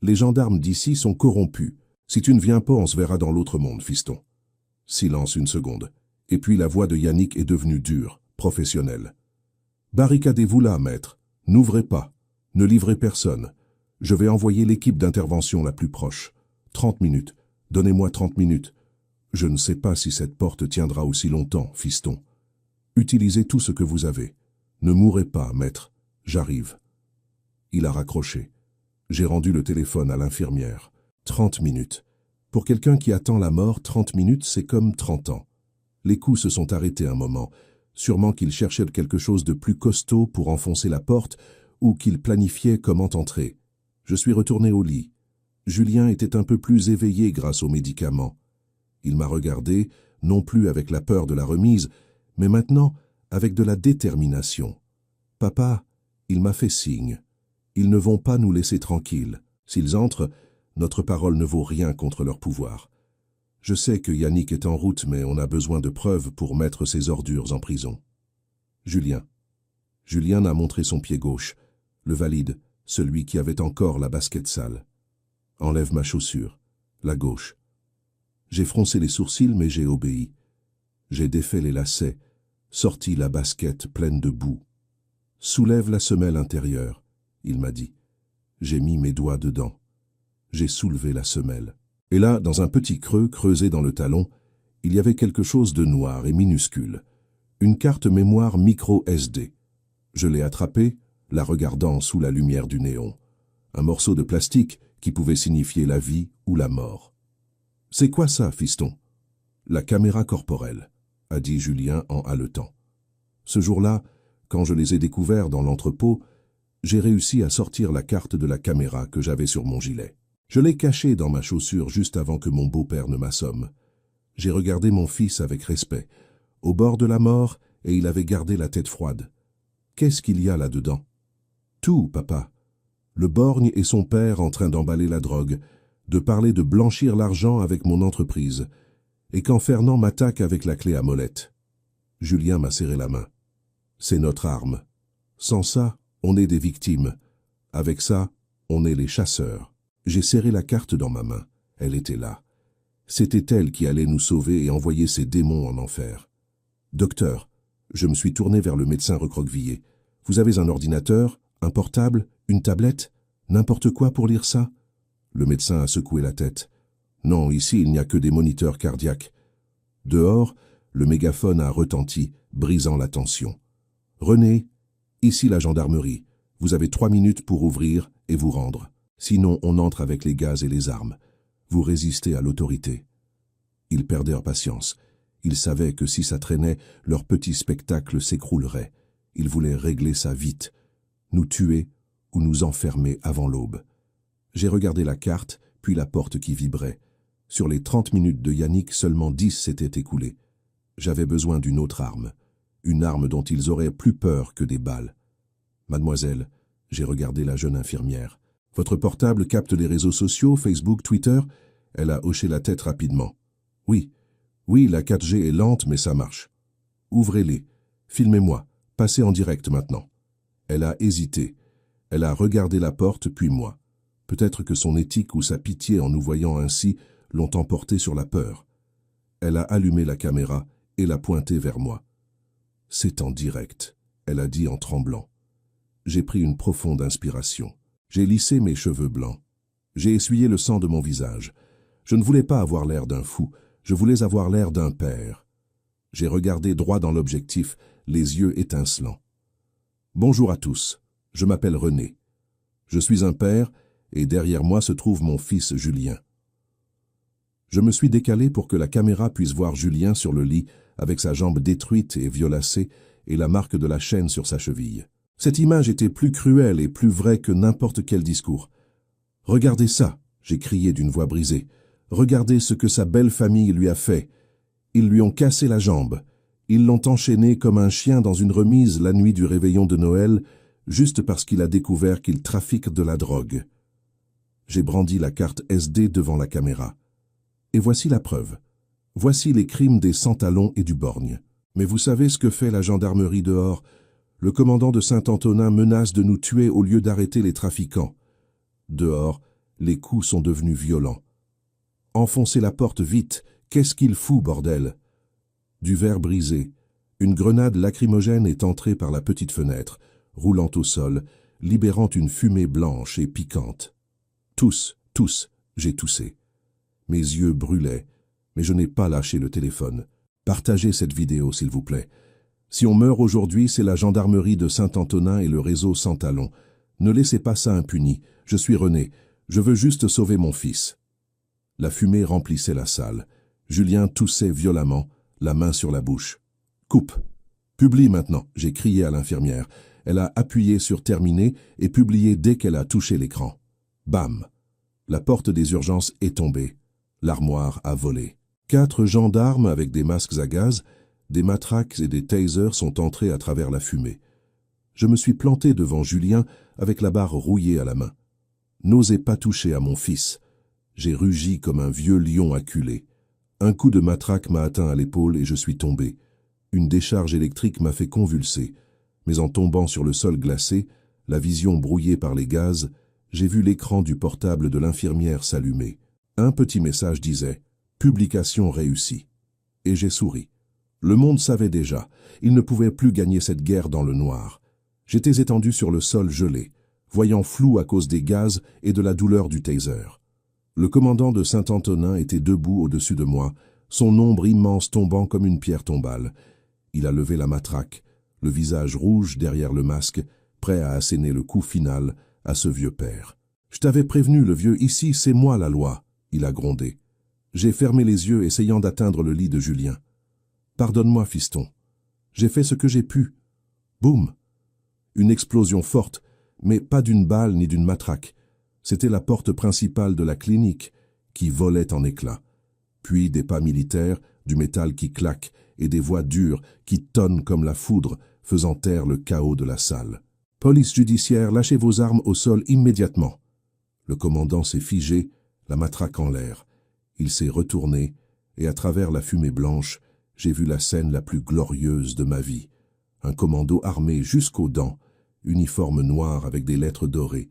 Les gendarmes d'ici sont corrompus. Si tu ne viens pas, on se verra dans l'autre monde, fiston. Silence une seconde. Et puis la voix de Yannick est devenue dure, professionnelle. Barricadez-vous là, maître. N'ouvrez pas. Ne livrez personne. Je vais envoyer l'équipe d'intervention la plus proche. 30 minutes. Donnez-moi 30 minutes. Je ne sais pas si cette porte tiendra aussi longtemps, fiston. Utilisez tout ce que vous avez. Ne mourrez pas, maître. J'arrive. Il a raccroché. J'ai rendu le téléphone à l'infirmière. 30 minutes. Pour quelqu'un qui attend la mort, 30 minutes, c'est comme 30 ans. Les coups se sont arrêtés un moment. Sûrement qu'il cherchait quelque chose de plus costaud pour enfoncer la porte ou qu'il planifiait comment entrer. Je suis retourné au lit. Julien était un peu plus éveillé grâce aux médicaments. Il m'a regardé, non plus avec la peur de la remise, mais maintenant avec de la détermination. « Papa, il m'a fait signe. Ils ne vont pas nous laisser tranquilles. S'ils entrent, notre parole ne vaut rien contre leur pouvoir. Je sais que Yannick est en route, mais on a besoin de preuves pour mettre ces ordures en prison. » Julien. Julien a montré son pied gauche, le valide, celui qui avait encore la basket sale. « Enlève ma chaussure, la gauche. » J'ai froncé les sourcils, mais j'ai obéi. J'ai défait les lacets, sorti la basket pleine de boue. « Soulève la semelle intérieure, » il m'a dit. J'ai mis mes doigts dedans. J'ai soulevé la semelle. Et là, dans un petit creux creusé dans le talon, il y avait quelque chose de noir et minuscule. Une carte mémoire micro SD. Je l'ai attrapée, la regardant sous la lumière du néon. Un morceau de plastique qui pouvait signifier la vie ou la mort. « C'est quoi ça, fiston ?»« La caméra corporelle, » a dit Julien en haletant. Ce jour-là, quand je les ai découverts dans l'entrepôt, j'ai réussi à sortir la carte de la caméra que j'avais sur mon gilet. Je l'ai cachée dans ma chaussure juste avant que mon beau-père ne m'assomme. J'ai regardé mon fils avec respect, au bord de la mort, et il avait gardé la tête froide. Qu'est-ce qu'il y a là-dedans? Tout, papa. Le borgne et son père en train d'emballer la drogue, de parler de blanchir l'argent avec mon entreprise, et quand Fernand m'attaque avec la clé à molette. Julien m'a serré la main. C'est notre arme. Sans ça, on est des victimes. Avec ça, on est les chasseurs. J'ai serré la carte dans ma main. Elle était là. C'était elle qui allait nous sauver et envoyer ses démons en enfer. « Docteur », je me suis tourné vers le médecin recroquevillé. « Vous avez un ordinateur, un portable, une tablette, n'importe quoi pour lire ça ?» Le médecin a secoué la tête. « Non, ici il n'y a que des moniteurs cardiaques. » Dehors, le mégaphone a retenti, brisant la tension. « René, ici la gendarmerie. Vous avez 3 minutes pour ouvrir et vous rendre. Sinon, on entre avec les gaz et les armes. Vous résistez à l'autorité. » Ils perdèrent patience. Ils savaient que si ça traînait, leur petit spectacle s'écroulerait. Ils voulaient régler ça vite. Nous tuer ou nous enfermer avant l'aube. J'ai regardé la carte, puis la porte qui vibrait. Sur les 30 minutes de Yannick, seulement 10 s'étaient écoulées. J'avais besoin d'une autre arme. Une arme dont ils auraient plus peur que des balles. « Mademoiselle », j'ai regardé la jeune infirmière. « Votre portable capte les réseaux sociaux, Facebook, Twitter ?» Elle a hoché la tête rapidement. « Oui, la 4G est lente, mais ça marche. »« Ouvrez-les. Filmez-moi. Passez en direct maintenant. » Elle a hésité. Elle a regardé la porte, puis moi. Peut-être que son éthique ou sa pitié en nous voyant ainsi l'ont emportée sur la peur. Elle a allumé la caméra et l'a pointée vers moi. « C'est en direct », elle a dit en tremblant. J'ai pris une profonde inspiration. J'ai lissé mes cheveux blancs. J'ai essuyé le sang de mon visage. Je ne voulais pas avoir l'air d'un fou, je voulais avoir l'air d'un père. J'ai regardé droit dans l'objectif, les yeux étincelants. « Bonjour à tous, je m'appelle René. Je suis un père et derrière moi se trouve mon fils Julien. » Je me suis décalé pour que la caméra puisse voir Julien sur le lit avec sa jambe détruite et violacée et la marque de la chaîne sur sa cheville. Cette image était plus cruelle et plus vraie que n'importe quel discours. « Regardez ça !» j'ai crié d'une voix brisée. « Regardez ce que sa belle famille lui a fait. Ils lui ont cassé la jambe. Ils l'ont enchaîné comme un chien dans une remise la nuit du réveillon de Noël, juste parce qu'il a découvert qu'il trafique de la drogue. » J'ai brandi la carte SD devant la caméra. Et voici la preuve. Voici les crimes des sans-talons et du borgne. Mais vous savez ce que fait la gendarmerie dehors? Le commandant de Saint-Antonin menace de nous tuer au lieu d'arrêter les trafiquants. Dehors, les coups sont devenus violents. Enfoncez la porte vite, qu'est-ce qu'il fout, bordel? Du verre brisé. Une grenade lacrymogène est entrée par la petite fenêtre, roulant au sol, libérant une fumée blanche et piquante. Tous, j'ai toussé. Mes yeux brûlaient, mais je n'ai pas lâché le téléphone. Partagez cette vidéo, s'il vous plaît. Si on meurt aujourd'hui, c'est la gendarmerie de Saint-Antonin et le réseau Sans Talons. Ne laissez pas ça impuni. Je suis René. Je veux juste sauver mon fils. La fumée remplissait la salle. Julien toussait violemment, la main sur la bouche. Coupe. Publie maintenant, j'ai crié à l'infirmière. Elle a appuyé sur terminer et publié dès qu'elle a touché l'écran. Bam. La porte des urgences est tombée. L'armoire a volé. 4 gendarmes avec des masques à gaz, des matraques et des tasers sont entrés à travers la fumée. Je me suis planté devant Julien avec la barre rouillée à la main. N'osez pas toucher à mon fils. J'ai rugi comme un vieux lion acculé. Un coup de matraque m'a atteint à l'épaule et je suis tombé. Une décharge électrique m'a fait convulser. Mais en tombant sur le sol glacé, la vision brouillée par les gaz, j'ai vu l'écran du portable de l'infirmière s'allumer. Un petit message disait « Publication réussie ». Et j'ai souri. Le monde savait déjà, il ne pouvait plus gagner cette guerre dans le noir. J'étais étendu sur le sol gelé, voyant flou à cause des gaz et de la douleur du taser. Le commandant de Saint-Antonin était debout au-dessus de moi, son ombre immense tombant comme une pierre tombale. Il a levé la matraque, le visage rouge derrière le masque, prêt à asséner le coup final à ce vieux père. « Je t'avais prévenu, le vieux, ici, c'est moi la loi », il a grondé. J'ai fermé les yeux, essayant d'atteindre le lit de Julien. « Pardonne-moi, fiston. J'ai fait ce que j'ai pu. » Boum! Une explosion forte, mais pas d'une balle ni d'une matraque. C'était la porte principale de la clinique qui volait en éclats. Puis des pas militaires, du métal qui claque et des voix dures qui tonnent comme la foudre, faisant taire le chaos de la salle. « Police judiciaire, lâchez vos armes au sol immédiatement. » Le commandant s'est figé, la matraque en l'air. Il s'est retourné et à travers la fumée blanche, j'ai vu la scène la plus glorieuse de ma vie. Un commando armé jusqu'aux dents, uniforme noir avec des lettres dorées.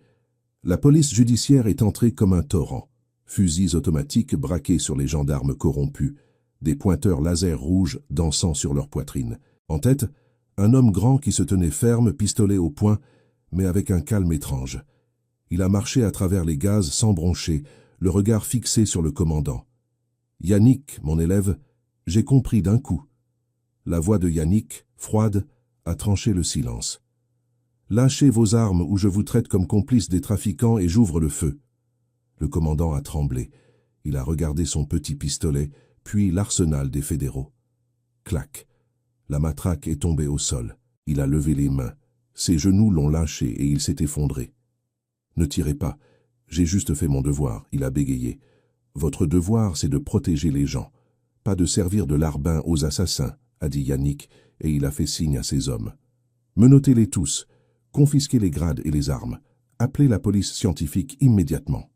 La police judiciaire est entrée comme un torrent. Fusils automatiques braqués sur les gendarmes corrompus, des pointeurs laser rouges dansant sur leur poitrine. En tête, un homme grand qui se tenait ferme, pistolet au poing, mais avec un calme étrange. Il a marché à travers les gaz sans broncher, le regard fixé sur le commandant. « Yannick, mon élève, j'ai compris d'un coup. » La voix de Yannick, froide, a tranché le silence. « Lâchez vos armes ou je vous traite comme complice des trafiquants et j'ouvre le feu. » Le commandant a tremblé. Il a regardé son petit pistolet, puis l'arsenal des fédéraux. Clac. La matraque est tombée au sol. Il a levé les mains. Ses genoux l'ont lâché et il s'est effondré. « Ne tirez pas. J'ai juste fait mon devoir. » Il a bégayé. « Votre devoir, c'est de protéger les gens. Pas de servir de larbin aux assassins, » a dit Yannick, et il a fait signe à ses hommes. « Menottez-les tous. Confisquez les grades et les armes. Appelez la police scientifique immédiatement. »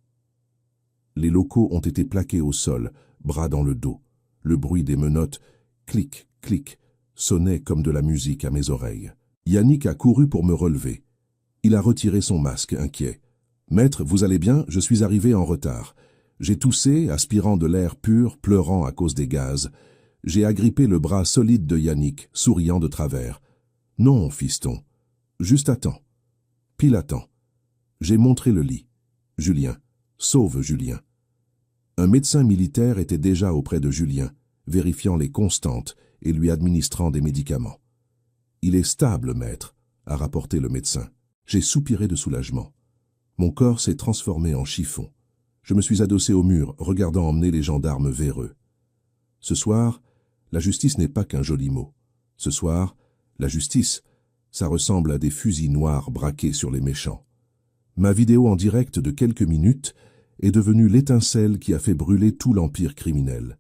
Les locaux ont été plaqués au sol, bras dans le dos. Le bruit des menottes, clic, clic, sonnait comme de la musique à mes oreilles. Yannick a couru pour me relever. Il a retiré son masque, inquiet. « Maître, vous allez bien? Je suis arrivé en retard. » J'ai toussé, aspirant de l'air pur, pleurant à cause des gaz. J'ai agrippé le bras solide de Yannick, souriant de travers. « Non, fiston. Juste à temps. Pile à temps. » J'ai montré le lit. « Julien. Sauve Julien. » Un médecin militaire était déjà auprès de Julien, vérifiant les constantes et lui administrant des médicaments. « Il est stable, maître, » a rapporté le médecin. J'ai soupiré de soulagement. Mon corps s'est transformé en chiffon. Je me suis adossé au mur, regardant emmener les gendarmes véreux. Ce soir, la justice n'est pas qu'un joli mot. Ce soir, la justice, ça ressemble à des fusils noirs braqués sur les méchants. Ma vidéo en direct de quelques minutes est devenue l'étincelle qui a fait brûler tout l'empire criminel.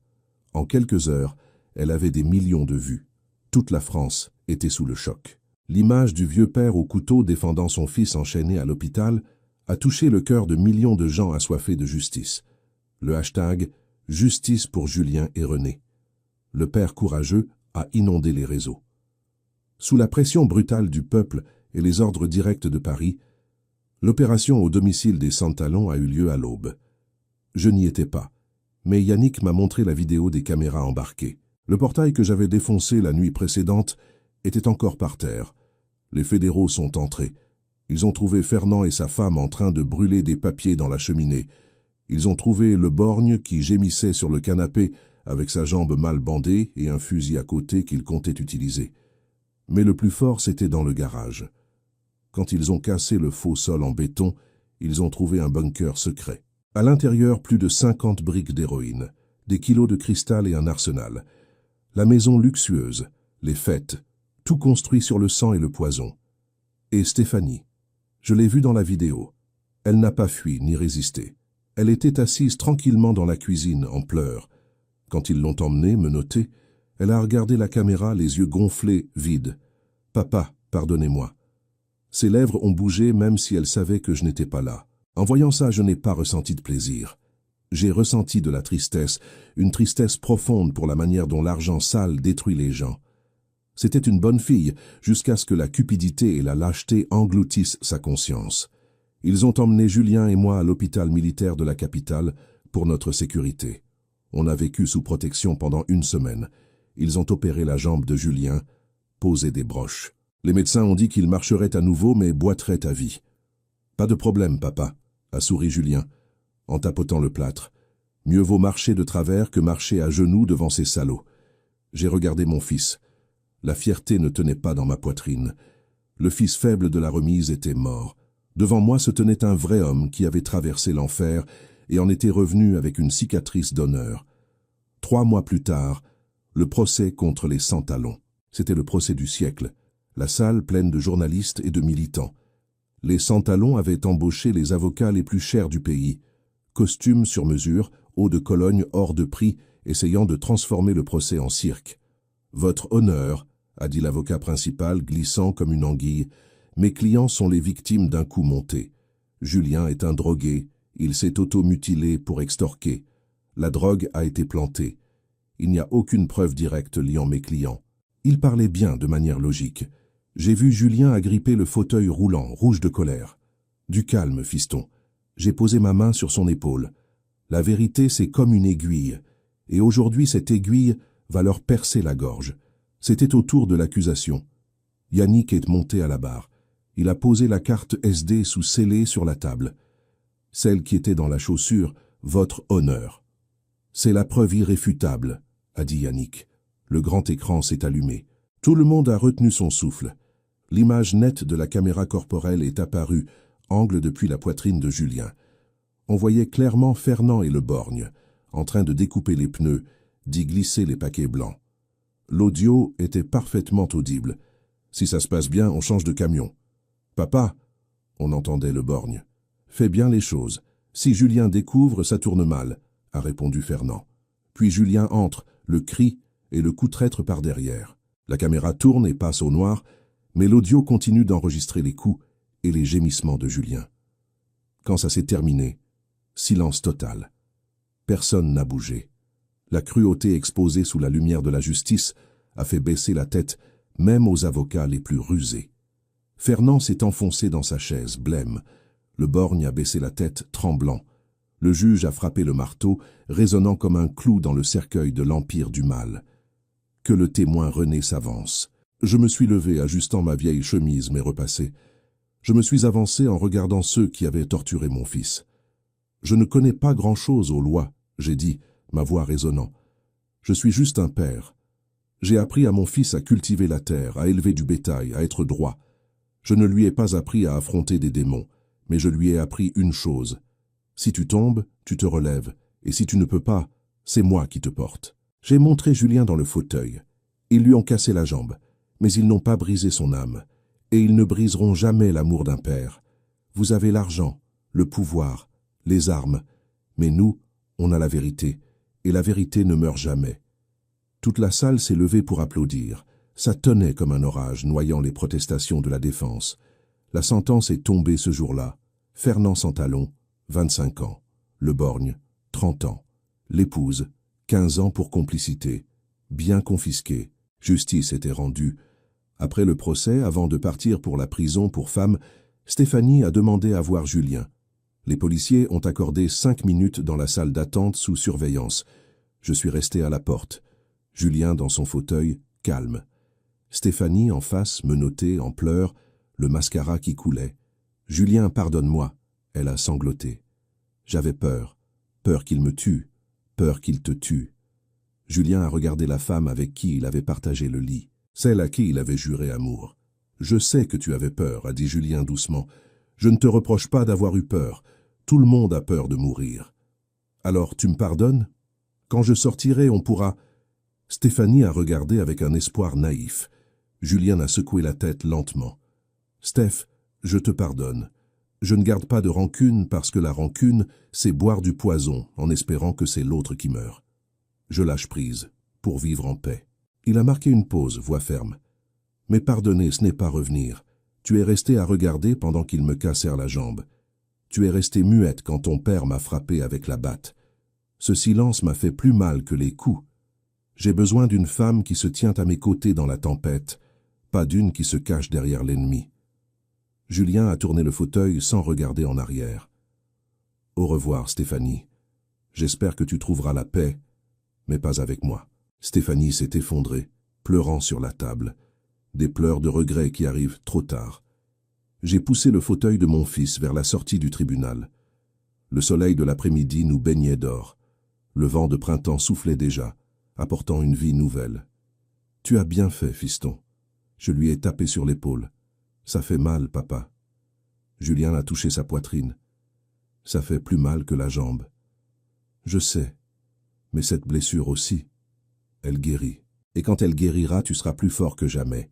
En quelques heures, elle avait des millions de vues. Toute la France était sous le choc. L'image du vieux père au couteau défendant son fils enchaîné à l'hôpital a touché le cœur de millions de gens assoiffés de justice. Le hashtag « Justice pour Julien et René ». Le père courageux a inondé les réseaux. Sous la pression brutale du peuple et les ordres directs de Paris, l'opération au domicile des Santalons a eu lieu à l'aube. Je n'y étais pas, mais Yannick m'a montré la vidéo des caméras embarquées. Le portail que j'avais défoncé la nuit précédente était encore par terre. Les fédéraux sont entrés. Ils ont trouvé Fernand et sa femme en train de brûler des papiers dans la cheminée. Ils ont trouvé le borgne qui gémissait sur le canapé avec sa jambe mal bandée et un fusil à côté qu'il comptait utiliser. Mais le plus fort, c'était dans le garage. Quand ils ont cassé le faux sol en béton, ils ont trouvé un bunker secret. À l'intérieur, plus de 50 briques d'héroïne, des kilos de cristal et un arsenal. La maison luxueuse, les fêtes, tout construit sur le sang et le poison. Et Stéphanie, je l'ai vue dans la vidéo. Elle n'a pas fui ni résisté. Elle était assise tranquillement dans la cuisine, en pleurs. Quand ils l'ont emmenée, menottée, elle a regardé la caméra, les yeux gonflés, vides. « Papa, pardonnez-moi. » Ses lèvres ont bougé même si elle savait que je n'étais pas là. En voyant ça, je n'ai pas ressenti de plaisir. J'ai ressenti de la tristesse, une tristesse profonde pour la manière dont l'argent sale détruit les gens. C'était une bonne fille, jusqu'à ce que la cupidité et la lâcheté engloutissent sa conscience. Ils ont emmené Julien et moi à l'hôpital militaire de la capitale pour notre sécurité. On a vécu sous protection pendant 1 semaine. Ils ont opéré la jambe de Julien, posé des broches. Les médecins ont dit qu'il marcherait à nouveau mais boiterait à vie. « Pas de problème, papa », a souri Julien, en tapotant le plâtre. « Mieux vaut marcher de travers que marcher à genoux devant ces salauds. » J'ai regardé mon fils. La fierté ne tenait pas dans ma poitrine. Le fils faible de la remise était mort. Devant moi se tenait un vrai homme qui avait traversé l'enfer et en était revenu avec une cicatrice d'honneur. 3 mois plus tard, le procès contre les Santalons. C'était le procès du siècle. La salle pleine de journalistes et de militants. Les Santalons avaient embauché les avocats les plus chers du pays. Costumes sur mesure, eau de Cologne hors de prix, essayant de transformer le procès en cirque. « Votre honneur », a dit l'avocat principal, glissant comme une anguille. « Mes clients sont les victimes d'un coup monté. Julien est un drogué, il s'est auto-mutilé pour extorquer. La drogue a été plantée. Il n'y a aucune preuve directe liant mes clients. » Il parlait bien de manière logique. J'ai vu Julien agripper le fauteuil roulant, rouge de colère. « Du calme, fiston. » J'ai posé ma main sur son épaule. « La vérité, c'est comme une aiguille, et aujourd'hui cette aiguille va leur percer la gorge. C'était au tour de l'accusation. Yannick est monté à la barre. Il a posé la carte SD sous scellé sur la table. Celle qui était dans la chaussure, votre honneur. C'est la preuve irréfutable, a dit Yannick. Le grand écran s'est allumé. Tout le monde a retenu son souffle. L'image nette de la caméra corporelle est apparue, angle depuis la poitrine de Julien. On voyait clairement Fernand et le borgne, en train de découper les pneus, d'y glisser les paquets blancs. L'audio était parfaitement audible. Si ça se passe bien, on change de camion. Papa, on entendait le borgne. Fais bien les choses. Si Julien découvre, ça tourne mal, a répondu Fernand. Puis Julien entre, le cri et le coup de traître par derrière. La caméra tourne et passe au noir, mais l'audio continue d'enregistrer les coups et les gémissements de Julien. Quand ça s'est terminé, silence total. Personne n'a bougé. La cruauté exposée sous la lumière de la justice a fait baisser la tête, même aux avocats les plus rusés. Fernand s'est enfoncé dans sa chaise, blême. Le borgne a baissé la tête, tremblant. Le juge a frappé le marteau, résonnant comme un clou dans le cercueil de l'empire du mal. Que le témoin René s'avance. Je me suis levé, ajustant ma vieille chemise, mais repassée. Je me suis avancé en regardant ceux qui avaient torturé mon fils. Je ne connais pas grand-chose aux lois, j'ai dit, ma voix résonnant. Je suis juste un père. J'ai appris à mon fils à cultiver la terre, à élever du bétail, à être droit. Je ne lui ai pas appris à affronter des démons, mais je lui ai appris une chose. Si tu tombes, tu te relèves, et si tu ne peux pas, c'est moi qui te porte. J'ai montré Julien dans le fauteuil. Ils lui ont cassé la jambe, mais ils n'ont pas brisé son âme, et ils ne briseront jamais l'amour d'un père. Vous avez l'argent, le pouvoir, les armes, mais nous, on a la vérité, et la vérité ne meurt jamais. Toute la salle s'est levée pour applaudir. Ça tonnait comme un orage, noyant les protestations de la défense. La sentence est tombée ce jour-là. Fernand Santalon, 25 ans. Le borgne, 30 ans. L'épouse, 15 ans pour complicité. Bien confisqué. Justice était rendue. Après le procès, avant de partir pour la prison pour femmes, Stéphanie a demandé à voir Julien. Les policiers ont accordé 5 minutes dans la salle d'attente sous surveillance. Je suis resté à la porte. Julien dans son fauteuil, calme. Stéphanie en face, menottée, en pleurs, le mascara qui coulait. « Julien, pardonne-moi », elle a sangloté. J'avais peur. Peur qu'il me tue. Peur qu'il te tue. Julien a regardé la femme avec qui il avait partagé le lit. Celle à qui il avait juré amour. « Je sais que tu avais peur », a dit Julien doucement. « Je ne te reproche pas d'avoir eu peur. Tout le monde a peur de mourir. Alors, tu me pardonnes? Quand je sortirai, on pourra... » Stéphanie a regardé avec un espoir naïf. Julien a secoué la tête lentement. « Steph, je te pardonne. Je ne garde pas de rancune parce que la rancune, c'est boire du poison en espérant que c'est l'autre qui meurt. Je lâche prise, pour vivre en paix. » Il a marqué une pause, voix ferme. « Mais pardonner, ce n'est pas revenir. Tu es resté à regarder pendant qu'ils me cassèrent la jambe. Tu es resté muette quand ton père m'a frappé avec la batte. Ce silence m'a fait plus mal que les coups. J'ai besoin d'une femme qui se tient à mes côtés dans la tempête, pas d'une qui se cache derrière l'ennemi. » Julien a tourné le fauteuil sans regarder en arrière. « Au revoir, Stéphanie. J'espère que tu trouveras la paix, mais pas avec moi. » Stéphanie s'est effondrée, pleurant sur la table. Des pleurs de regret qui arrivent trop tard. J'ai poussé le fauteuil de mon fils vers la sortie du tribunal. Le soleil de l'après-midi nous baignait d'or. Le vent de printemps soufflait déjà, apportant une vie nouvelle. « Tu as bien fait, fiston. » Je lui ai tapé sur l'épaule. « Ça fait mal, papa. » Julien a touché sa poitrine. « Ça fait plus mal que la jambe. » « Je sais, mais cette blessure aussi, elle guérit. Et quand elle guérira, tu seras plus fort que jamais. »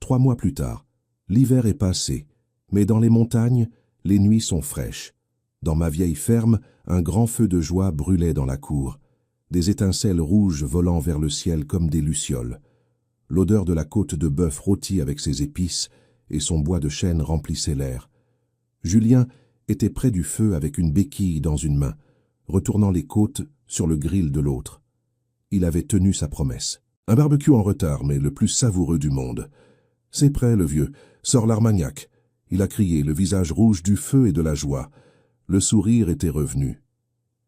3 mois plus tard, l'hiver est passé, mais dans les montagnes, les nuits sont fraîches. Dans ma vieille ferme, un grand feu de joie brûlait dans la cour. Des étincelles rouges volant vers le ciel comme des lucioles. L'odeur de la côte de bœuf rôtie avec ses épices et son bois de chêne remplissait l'air. Julien était près du feu avec une béquille dans une main, retournant les côtes sur le grill de l'autre. Il avait tenu sa promesse. Un barbecue en retard, mais le plus savoureux du monde. « C'est prêt, le vieux. Sors l'Armagnac. » Il a crié, le visage rouge du feu et de la joie. Le sourire était revenu.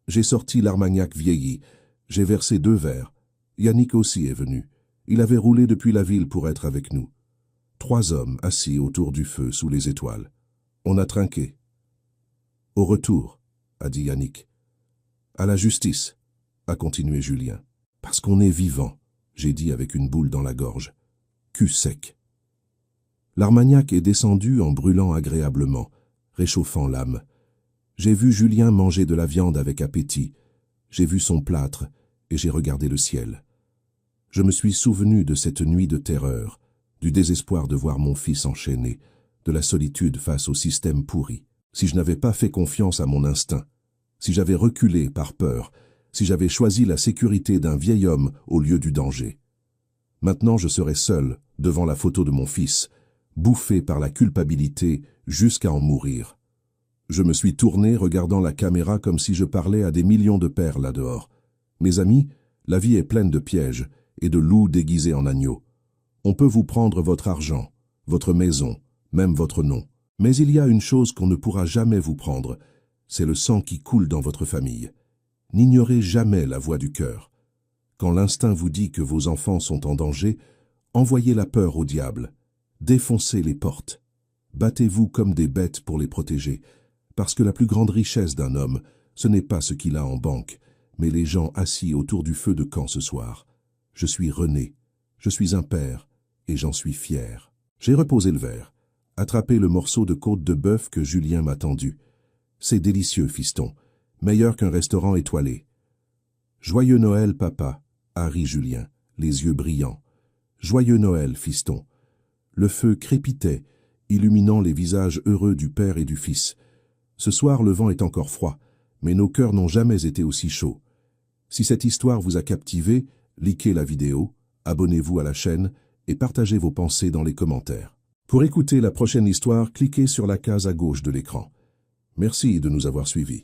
J'ai sorti l'armagnac vieilli. J'ai versé 2 verres. Yannick aussi est venu. Il avait roulé depuis la ville pour être avec nous. 3 hommes assis autour du feu sous les étoiles. On a trinqué. Au retour, a dit Yannick. À la justice, a continué Julien. Parce qu'on est vivant, j'ai dit avec une boule dans la gorge. Cul sec. L'armagnac est descendu en brûlant agréablement, réchauffant l'âme. J'ai vu Julien manger de la viande avec appétit. J'ai vu son plâtre et j'ai regardé le ciel. Je me suis souvenu de cette nuit de terreur, du désespoir de voir mon fils enchaîné, de la solitude face au système pourri. Si je n'avais pas fait confiance à mon instinct, si j'avais reculé par peur, si j'avais choisi la sécurité d'un vieil homme au lieu du danger. Maintenant je serais seul, devant la photo de mon fils, bouffé par la culpabilité jusqu'à en mourir. Je me suis tourné regardant la caméra comme si je parlais à des millions de pères là-dehors. Mes amis, la vie est pleine de pièges et de loups déguisés en agneaux. On peut vous prendre votre argent, votre maison, même votre nom. Mais il y a une chose qu'on ne pourra jamais vous prendre, c'est le sang qui coule dans votre famille. N'ignorez jamais la voix du cœur. Quand l'instinct vous dit que vos enfants sont en danger, envoyez la peur au diable. Défoncez les portes. Battez-vous comme des bêtes pour les protéger. Parce que la plus grande richesse d'un homme, ce n'est pas ce qu'il a en banque, mais les gens assis autour du feu de camp ce soir. Je suis René, je suis un père, et j'en suis fier. J'ai reposé le verre, attrapé le morceau de côte de bœuf que Julien m'a tendu. C'est délicieux, fiston, meilleur qu'un restaurant étoilé. Joyeux Noël, papa, a ri Julien, les yeux brillants. Joyeux Noël, fiston. Le feu crépitait, illuminant les visages heureux du père et du fils. Ce soir, le vent est encore froid, mais nos cœurs n'ont jamais été aussi chauds. Si cette histoire vous a captivé, likez la vidéo, abonnez-vous à la chaîne et partagez vos pensées dans les commentaires. Pour écouter la prochaine histoire, cliquez sur la case à gauche de l'écran. Merci de nous avoir suivis.